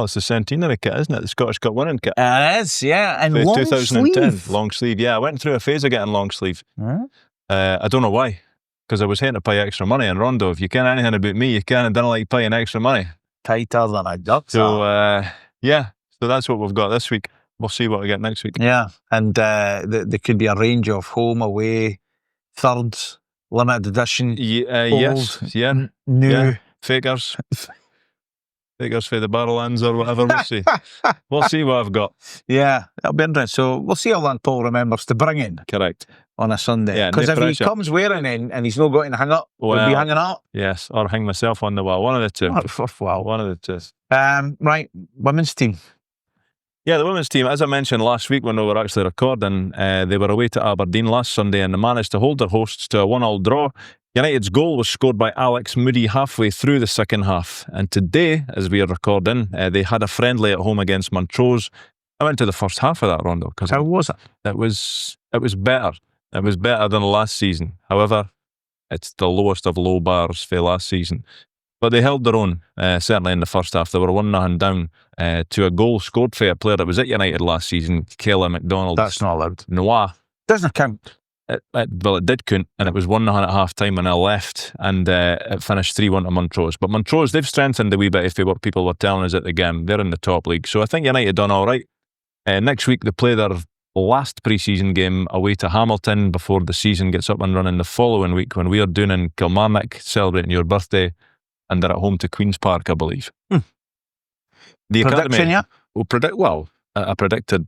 centenary kit, isn't it? The Scottish Cup winning kit. It is, yeah, and For long 2010, sleeve. long sleeve. Yeah, I went through a phase of getting long sleeve. Huh? I don't know why, because I was hating to pay extra money. And Rondo, if you ken anything about me, you kind of don't like paying extra money. Tighter than a duck. So so that's what we've got this week. We'll see what we get next week. Yeah, and there could be a range of home, away, thirds, limited edition, Yes, yeah, new. yeah. Fakers. Fakers for the Barrowlands or whatever. We'll see. We'll see what I've got. Yeah, that'll be interesting. So we'll see how long Paul remembers to bring in Correct. on a Sunday. Yeah, Because no if pressure. he comes wearing in and he's not going to hang up, we'll be Well, hanging up. Yes, or hang myself on the wall. One of the two. Wow. One of the two. Right, women's team. Yeah, the women's team, as I mentioned last week when we were actually recording, they were away to Aberdeen last Sunday and they managed to hold their hosts to a 1-1 draw. United's goal was scored by Alex Moody halfway through the second half. And today, as we are recording, they had a friendly at home against Montrose. I went to the first half of that, Rondo, because How was it? it was better. It was better than last season. However, it's the lowest of low bars for last season. But they held their own, certainly in the first half. They were 1-0 down to a goal scored for a player that was at United last season, Kayla McDonald. That's not allowed. Noah. Doesn't count. Well, it did count, and it was 1-0 at half time when I left, and it finished 3-1 to Montrose. But Montrose, they've strengthened a wee bit if what people were telling us at the game. They're in the top league. So I think United done all right. Next week, they play their last pre-season game away to Hamilton before the season gets up and running the following week when we are doing in Kilmarnock, celebrating your birthday, and they're at home to Queen's Park, I believe. The Prediction, yeah? I predicted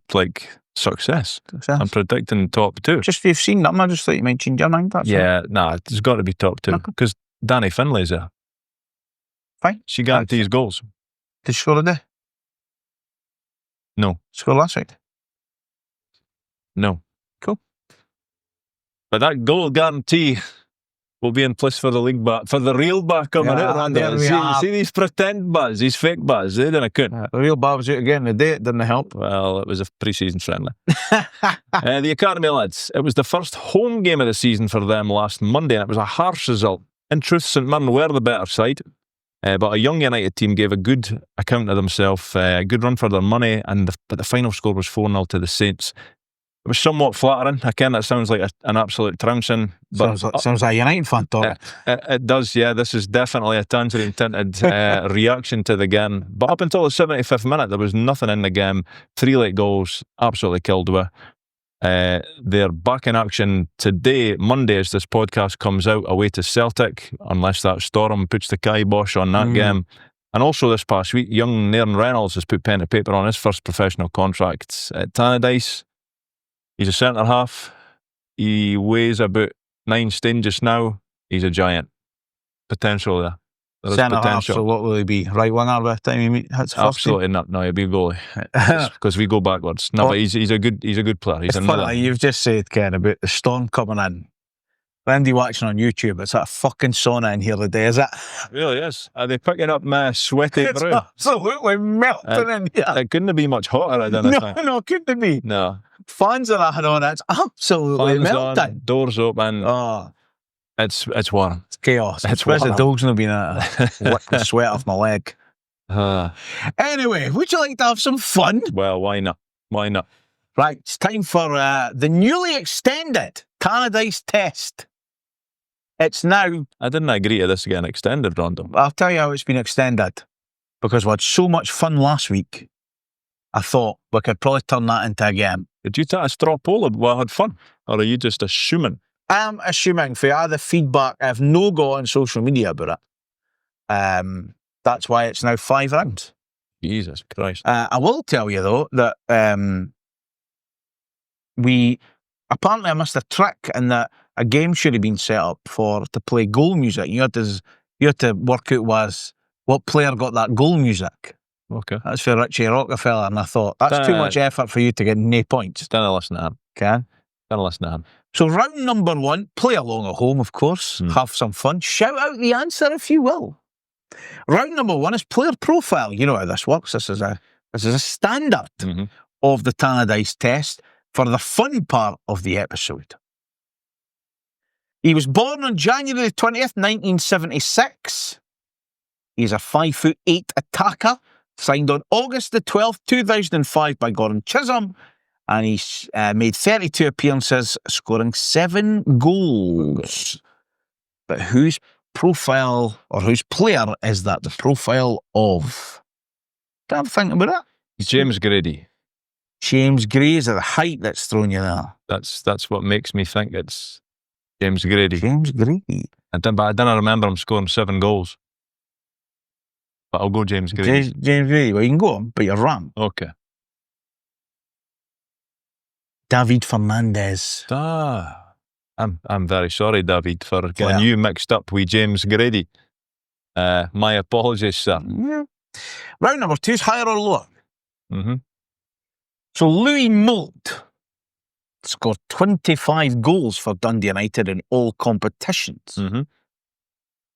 success. I'm predicting top 2. Just if you've seen them, I just thought you might change your mind. That's It's got to be top 2 because Danny Finlay's there. Fine. She guarantees goals. Did she score today? No. Score last week? No. Cool. But that goal guarantee will be in place for the league back, for the real back coming out. Randy. See these pretend buzz, these fake buzz, they didn't count. The real bar was out again today, it didn't help. Well, it was a pre-season friendly. The Academy lads, it was the first home game of the season for them last Monday, and it was a harsh result. In truth, St Mirren were the better side, but a young United team gave a good account of themselves, a good run for their money, but the final score was 4-0 to the Saints. It was somewhat flattering. Again, that sounds like an absolute trouncing. Sounds like a United fan talk. It does, yeah. This is definitely a tangerine-tinted reaction to the game. But up until the 75th minute, there was nothing in the game. 3 late goals, absolutely killed with. They're back in action today, Monday, as this podcast comes out, away to Celtic, unless that storm puts the kibosh on that game. And also this past week, young Nairn Reynolds has put pen to paper on his first professional contract at Tannadice. He's a centre-half. He weighs about 9 stone just now. He's a giant. Potential there. Centre-half, so what will he be? Right winger by the time he hits first? Absolutely not. No, he'll be goalie. Because we go backwards. No, but he's a good player. He's funny, you've just said, Ken, about the storm coming in. Andy watching on YouTube, it's a fucking sauna in here today, is it? It really is. Are they picking up my sweaty brew? It's absolutely melting in here. It couldn't be much hotter, I don't think. No, couldn't it be? No. Fans are on, it's absolutely melting. On, doors open. Oh. It's warm. It's chaos. It's warm. warm. The dog's not been lick the sweat off my leg. Anyway, would you like to have some fun? Well, why not? Why not? Right, it's time for the newly extended Tannadice Test. It's now... I didn't agree to this getting extended, Rondo. I'll tell you how it's been extended. Because we had so much fun last week, I thought we could probably turn that into a game. Did you take a straw poll while I had fun? Or are you just assuming? I'm assuming for all the feedback I've no got on social media about it. That's why it's now 5 rounds. Jesus Christ. I will tell you, though, that apparently I missed a trick in that a game should have been set up to play goal music. You had to work out what player got that goal music. Okay. That's for Richie Rockefeller, and I thought, that's too much effort for you to get no points. Don't listen to him. Okay? Don't listen to him. So round number 1, play along at home, of course. Have some fun. Shout out the answer if you will. Round number 1 is player profile. You know how this works. This is a standard of the Tannadice Test for the fun part of the episode. He was born on January 20th, 1976. He's a 5'8" attacker, signed on August the 12th, 2005 by Gordon Chisholm, and he's made 32 appearances, scoring 7 goals. But whose profile or whose player is that the profile of? Can't think about it. James Grady. James Gray, is it the height that's thrown you there? That's what makes me think it's James Grady. James Grady. But I didn't remember him scoring 7 goals. But I'll go James Grady. James Grady. Well, you can go on, but you're wrong. Okay. David Fernandez. I'm very sorry, David, for getting you mixed up with James Grady. My apologies, sir. Yeah. Round number 2 is higher or lower. Mm-hmm. So Louis Moult scored 25 goals for Dundee United in all competitions. Mm-hmm.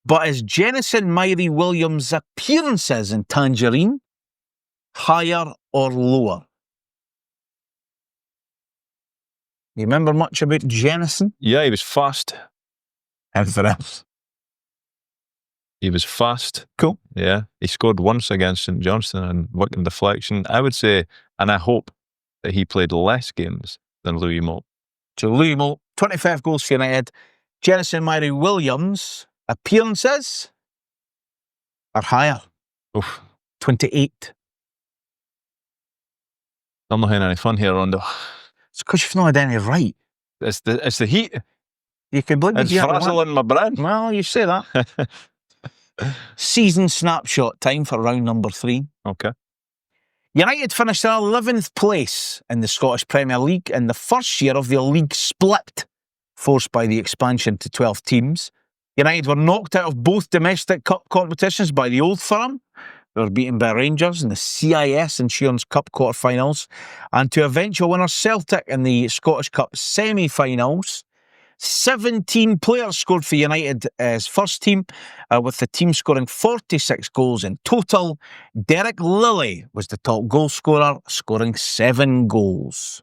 But is Jennison Myrie Williams' appearances in Tangerine higher or lower? You remember much about Jennison? Yeah, he was fast. Anything else? He was fast. Cool. Yeah. He scored once against St Johnstone and Wycombe deflection. I would say, and I hope, that he played less games than Louis Moult. So Louis Moult 25 goals for United. Jennison Mary Williams appearances are higher. Oof. 28. I'm not having any fun here, Rondo. It's because you've not had any right. It's the heat. You can blame It's me. frazzling my brain. Well, you say that. Season snapshot time for round number 3. Okay. United finished in 11th place in the Scottish Premier League in the first year of the league split, forced by the expansion to 12 teams. United were knocked out of both domestic cup competitions by the Old Firm. They were beaten by Rangers in the CIS Insurance Cup quarter-finals, and to eventual winner Celtic in the Scottish Cup semi-finals. 17 players scored for United as first team, with the team scoring 46 goals in total. Derek Lilly was the top goal scorer, scoring 7 goals.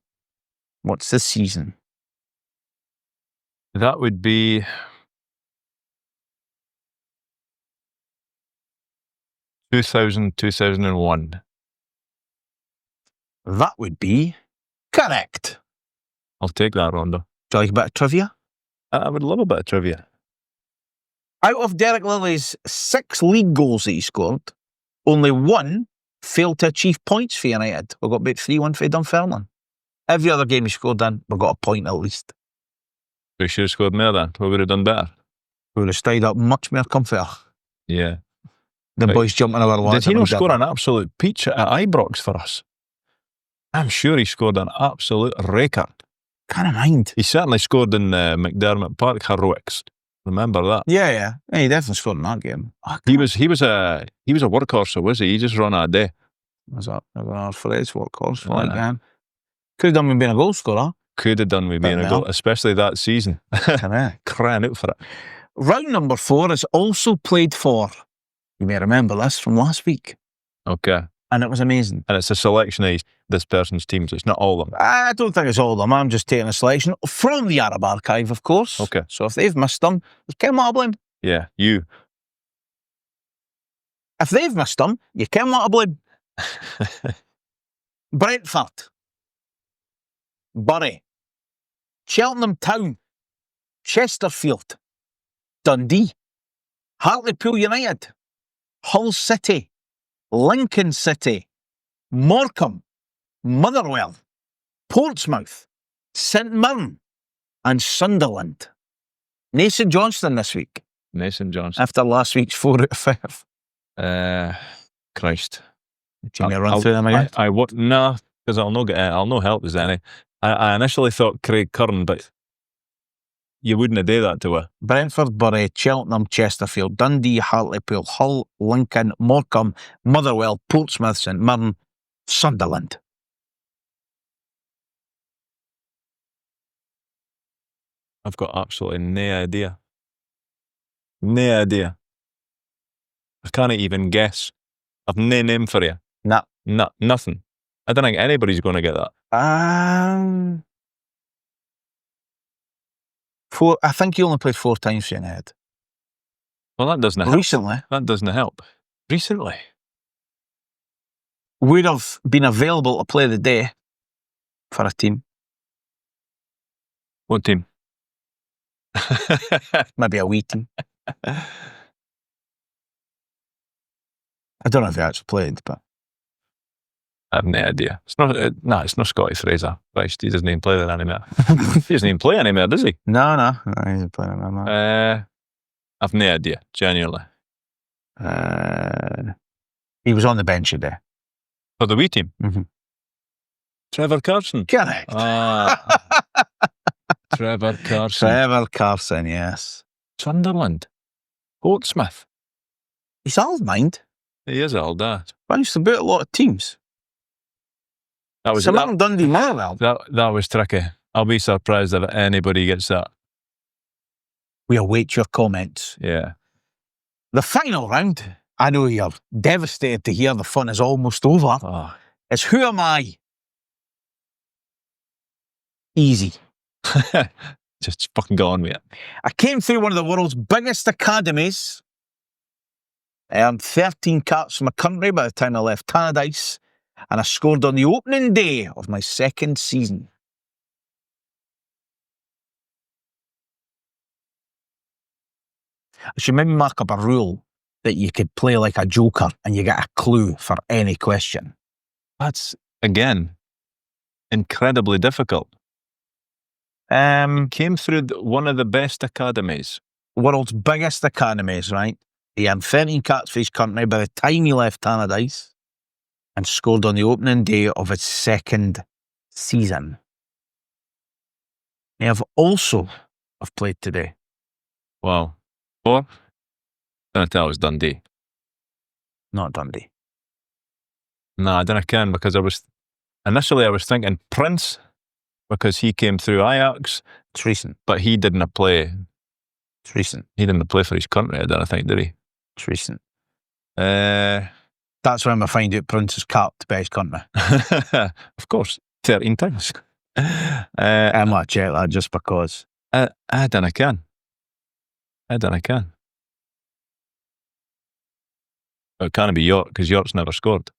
What's this season? That would be 2000-2001. That would be correct. I'll take that, Rondo. Do you like a bit of trivia? I would love a bit of trivia. Out of Derek Lilly's 6 league goals that he scored, only 1 failed to achieve points for United. We got beat 3-1 for Dunfermline. Every other game he scored in, we got a point at least. We should have scored more then. We would have done better. We would have stayed up much more comfortable. Yeah. The Right. boys jumping over lads. Did he not score an absolute peach at Ibrox for us? I'm sure he scored an absolute record. Can't mind. He certainly scored in McDermott Park heroics. Remember that? Yeah. He definitely scored in that game. He was a workhorse, so was he? He just ran a day. Was that our phrase, workhorse? Yeah. Like that. Could have done with being a goal scorer. Could have done with being a goal, especially that season. Correct. Crying out for it. Round number 4 is also played for, you may remember this from last week, Okay. and it was amazing. And it's a selection of this person's teams. It's not all of them. I don't think it's all of them. I'm just taking a selection from the Arab archive, of course. Okay. So if they've missed them, you can't want to blame. Yeah, you. If they've missed them, you can't want to blame. Brentford, Bury, Cheltenham Town, Chesterfield, Dundee, Hartlepool United, Hull City, Lincoln City, Morecambe, Motherwell, Portsmouth, St Mirren, and Sunderland. Nathan Johnston this week, Nathan Johnson. after last week's 4 out of 5. Christ. Do you want me to run through them again? I would no, because I'll no help as any. I initially thought Craig Curran, but you wouldn't have done that to her. Brentford, Bury, Cheltenham, Chesterfield, Dundee, Hartlepool, Hull, Lincoln, Morecambe, Motherwell, Portsmouth, St Mirren, Sunderland. I've got absolutely no idea. No idea. I can't even guess. I've no name for you. Nah. Nothing. I don't think anybody's going to get that. 4. I think he only played 4 times for United. Well, that doesn't help. Recently, That doesn't help. Recently. would have been available to play the day for a team. What team? Maybe a wee team. I don't know if he actually played, but I have no idea. It's not. It's not Scotty Fraser. Christ, he doesn't even play there anymore. He doesn't even play anymore, does he? no, he didn't play anymore. I've no idea. Genuinely. He was on the bench today. For the wee team. Mhm. Trevor Carson. Correct. Trevor Carson. Trevor Carson, yes. Sunderland. Portsmouth. He's old, mind. He is old, that. But he used to boot a lot of teams. That was St Mirren, Dundee, Motherwell. that was tricky. I'll be surprised if anybody gets that. We await your comments. Yeah. The final round, I know you're devastated to hear the fun is almost over. Oh. It's Who Am I? Easy. Just fucking go on with it. I came through one of the world's biggest academies. I earned 13 caps for my country by the time I left Tannadice, and I scored on the opening day of my second season. I should maybe mark up a rule that you could play like a joker and you get a clue for any question. That's, again, incredibly difficult. Came through one of the best academies. World's biggest academies, right? He had 13 caps for his country by the time he left Tannadice and scored on the opening day of his second season. He have played today. Wow. Or, I'm going to tell it was Dundee. Not Dundee. No, I didn't can because initially I was thinking Prince because he came through Ajax. It's recent. But he didn't play. It's recent. He didn't play for his country, I don't think, did he? It's recent. That's when I find out Prince is capped by his country. Of course, 13 times. I'm not check that just because. I don't can. It can't be York because York's never scored.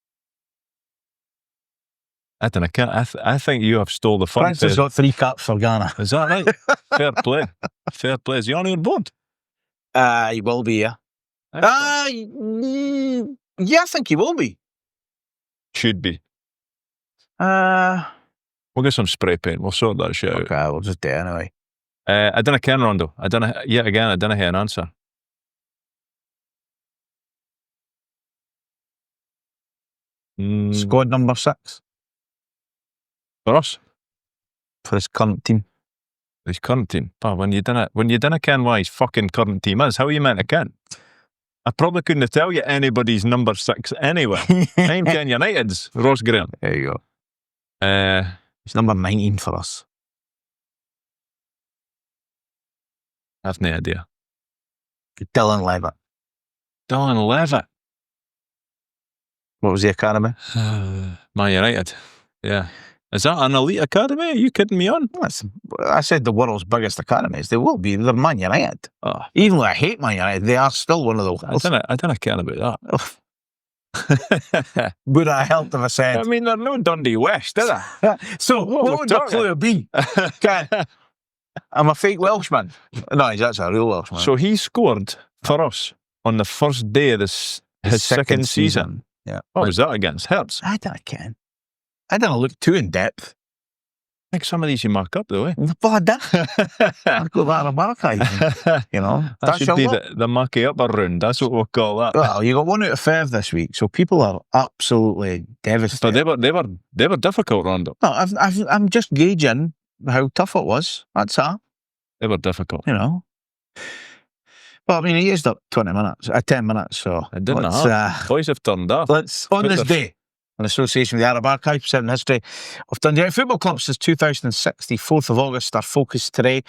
I don't know. I think you have stole the fun. Prince has got 3 caps for Ghana. Is that right? Fair play. Fair play. Is he on your board? He will be, yeah. Yeah, I think he will be. Should be. We'll get some spray paint. We'll sort that shit out. Okay, we'll just do it anyway. I don't know, Ken Rondo. I don't know. Yet again, I don't hear an answer. Squad number 6. For us? For his current team. His current team? Oh, when you didn't ken what his fucking current team is, how are you meant to ken? I probably couldn't tell you anybody's number 6 anyway. I'm Ken United's, Ross Graham. There you go. He's number 19 for us. I've no idea. Dylan Levitt. Dylan Levitt. What was the academy? Man United. Yeah. Is that an elite academy? Are you kidding me on? I said the world's biggest academies. They will be. They're Man United. Oh. Even though I hate Man United, they are still one of the world's. I don't care about that. Would I help if I said? I mean, they're no Dundee West, is they? So what would the clue be? I'm a fake Welshman. No, he's actually a real Welshman. So he scored for us on the first day of his second season. Yeah. What was that against? Hearts? I didn't look too in depth. I think some of these you mark up though, eh? Well, I did. I'd go back to the archive. You know. That should be the marky upper round. That's what we'll call that. Well, you got 1 out of 5 this week, so people are absolutely devastated. But they were difficult, Rondo. No, I'm just gauging how tough it was. That's all. They were difficult. You know. Well, I mean, he used up 10 minutes, so it didn't have. Boys have turned up. Let's, on this day, in association with the Arab Archive, Preserving History of Dundee Football Club since 2006, the 4th of August, our focus today.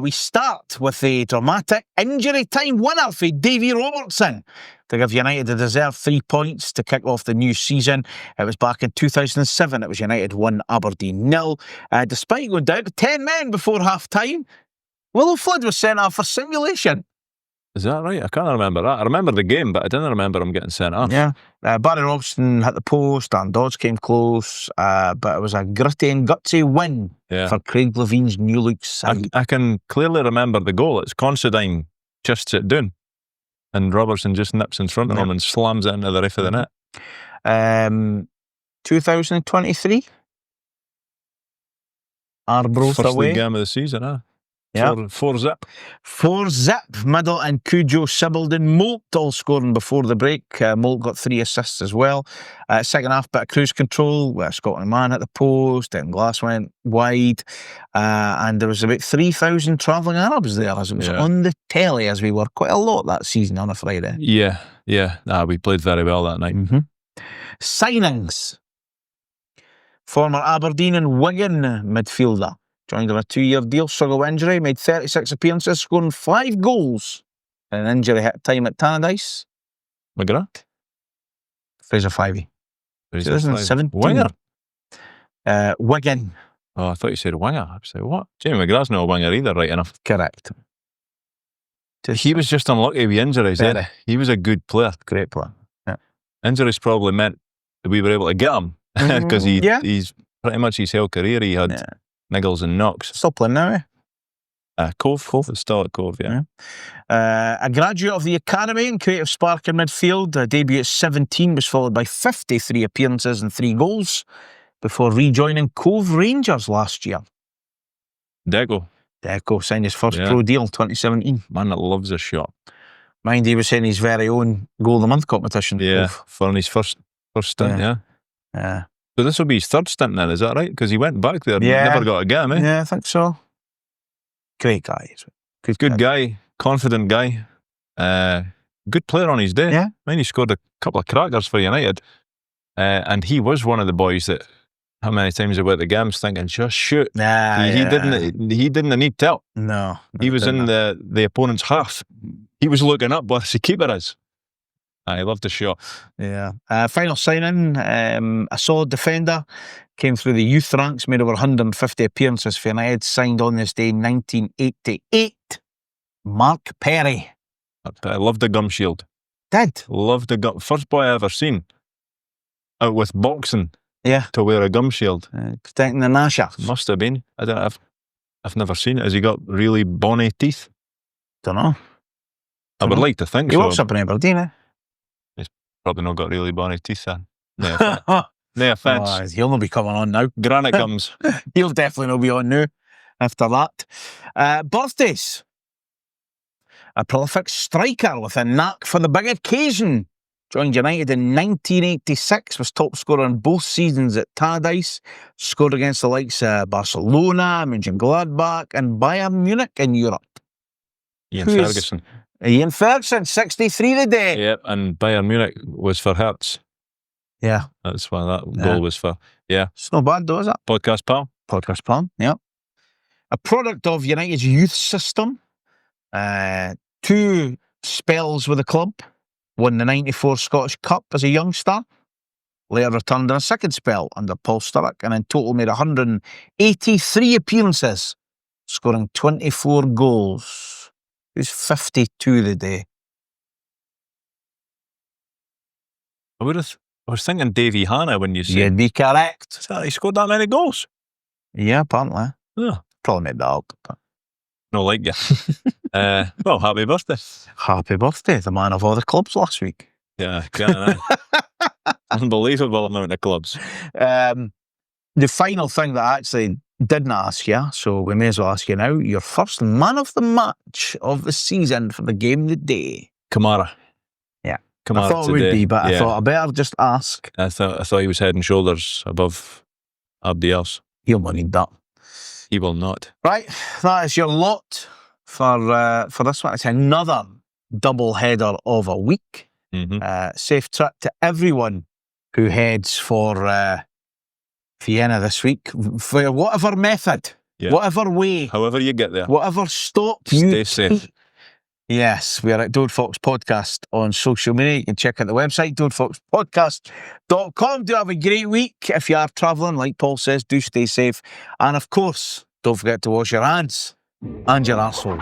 We start with the dramatic injury time winner for Davy Robertson to give United a deserved 3 points to kick off the new season. It was back in 2007. It was United 1, Aberdeen 0. Despite going down to 10 men before half-time, Willow Flood was sent off for simulation. Is that right? I can't remember that. I remember the game, but I didn't remember him getting sent off. Yeah. Barry Robson hit the post and Dodds came close, but it was a gritty and gutsy win for Craig Levine's New Look side. I can clearly remember the goal. It's Considine just it down and Robertson just nips in front of him and slams it into the roof of the net. 2023? Arbroath First away. league game of the season, huh? Yeah. 4 zip. 4 zip. Middle and Cujo Sibbaldon. Moult all scoring before the break. Moult got 3 assists as well. Second half, bit of cruise control. Scotland man at the post. Then Glass went wide. And there was about 3,000 travelling Arabs there as it was on the telly, as we were quite a lot that season on a Friday. Yeah. We played very well that night. Mm-hmm. Signings. Former Aberdeen and Wigan midfielder. Joined on a 2-year deal, struggled with injury, made 36 appearances, scoring 5 goals in an injury hit time at Tannadice. McGrath? Fraser Fivey. 2017. Winger? Wigan. Oh, I thought you said winger. I was like, what? Jamie McGrath's not a winger either, right enough. Correct. He was just unlucky with injuries. He was a good player. Great player. Yeah. Injuries probably meant that we were able to get him because he's pretty much his whole career. He had niggles and knocks. Still playing now, eh? Cove. It's still at Cove, yeah. A graduate of the Academy and creative spark in midfield. A debut at 17 was followed by 53 appearances and 3 goals before rejoining Cove Rangers last year. Deco. Deco signed his first pro deal 2017. Man that loves a shot. Mind he was in his very own goal of the month competition. Yeah, for his first stint, Yeah. So this will be his third stint then, is that right? Because he went back there and never got a game, eh? Yeah, I think so. Great guy. Good guy, confident guy. Good player on his day. Yeah. I mean, he scored a couple of crackers for United. And he was one of the boys that, how many times he went to the games thinking, just shoot. He didn't need help. No. He was in the opponent's half. He was looking up where the keeper is. I loved the shot. Yeah. Final signing, a solid defender, came through the youth ranks, made over 150 appearances for United, signed on this day in 1988. Mark Perry. I loved the gum shield. Did? Loved the gum. First boy I ever seen out with boxing to wear a gum shield. Protecting the Nashers. Must have been. I don't know. I've never seen it. Has he got really bonny teeth? Don't know. I would like to think he so. He works up in Aberdeen, eh? He's probably not got really bonny teeth then. No offence. Oh, he'll not be coming on now. Granite gums. He'll definitely not be on now after that. Birthdays. A prolific striker with a knack for the big occasion. Joined United in 1986, was top scorer in both seasons at Tannadice, scored against the likes of Barcelona, Mönchengladbach and Bayern Munich in Europe. Ian Ferguson. Ian Ferguson, 63 today. Yep, and Bayern Munich was for Hertz. Yeah. That's why that goal was for. Yeah. It's not bad though, is it? Podcast pal. Podcast pal, yeah. A product of United's youth system. 2 spells with the club. Won the 94 Scottish Cup as a youngster. Later returned in a second spell under Paul Sturrock and in total made 183 appearances, scoring 24 goals. He was 52 today. I was thinking Davy Hanna when you said. You'd be correct. He scored that many goals? Yeah, apparently. Yeah. Probably made that up. No, like you. Well, happy birthday. Happy birthday, the man of all the clubs last week. Yeah, unbelievable amount of clubs. The final thing that I actually didn't ask you, so we may as well ask you now, your first man of the match of the season for the game of the day. Kamara. Yeah. Kamara I thought today. it would be, but I thought I better just ask. I thought he was head and shoulders above everybody else. He'll not need that. He will not. Right, that is your lot for this one. It's another double header of a week. Mm-hmm. Safe trip to everyone who heads for Vienna this week, for whatever method, whatever way, however you get there, whatever stop stay safe. Yes, we are at Dode Fox Podcast on social media. You can check out the website, dodefoxpodcast.com. Do have a great week. If you are travelling, like Paul says, do stay safe. And of course, don't forget to wash your hands and your arsehole.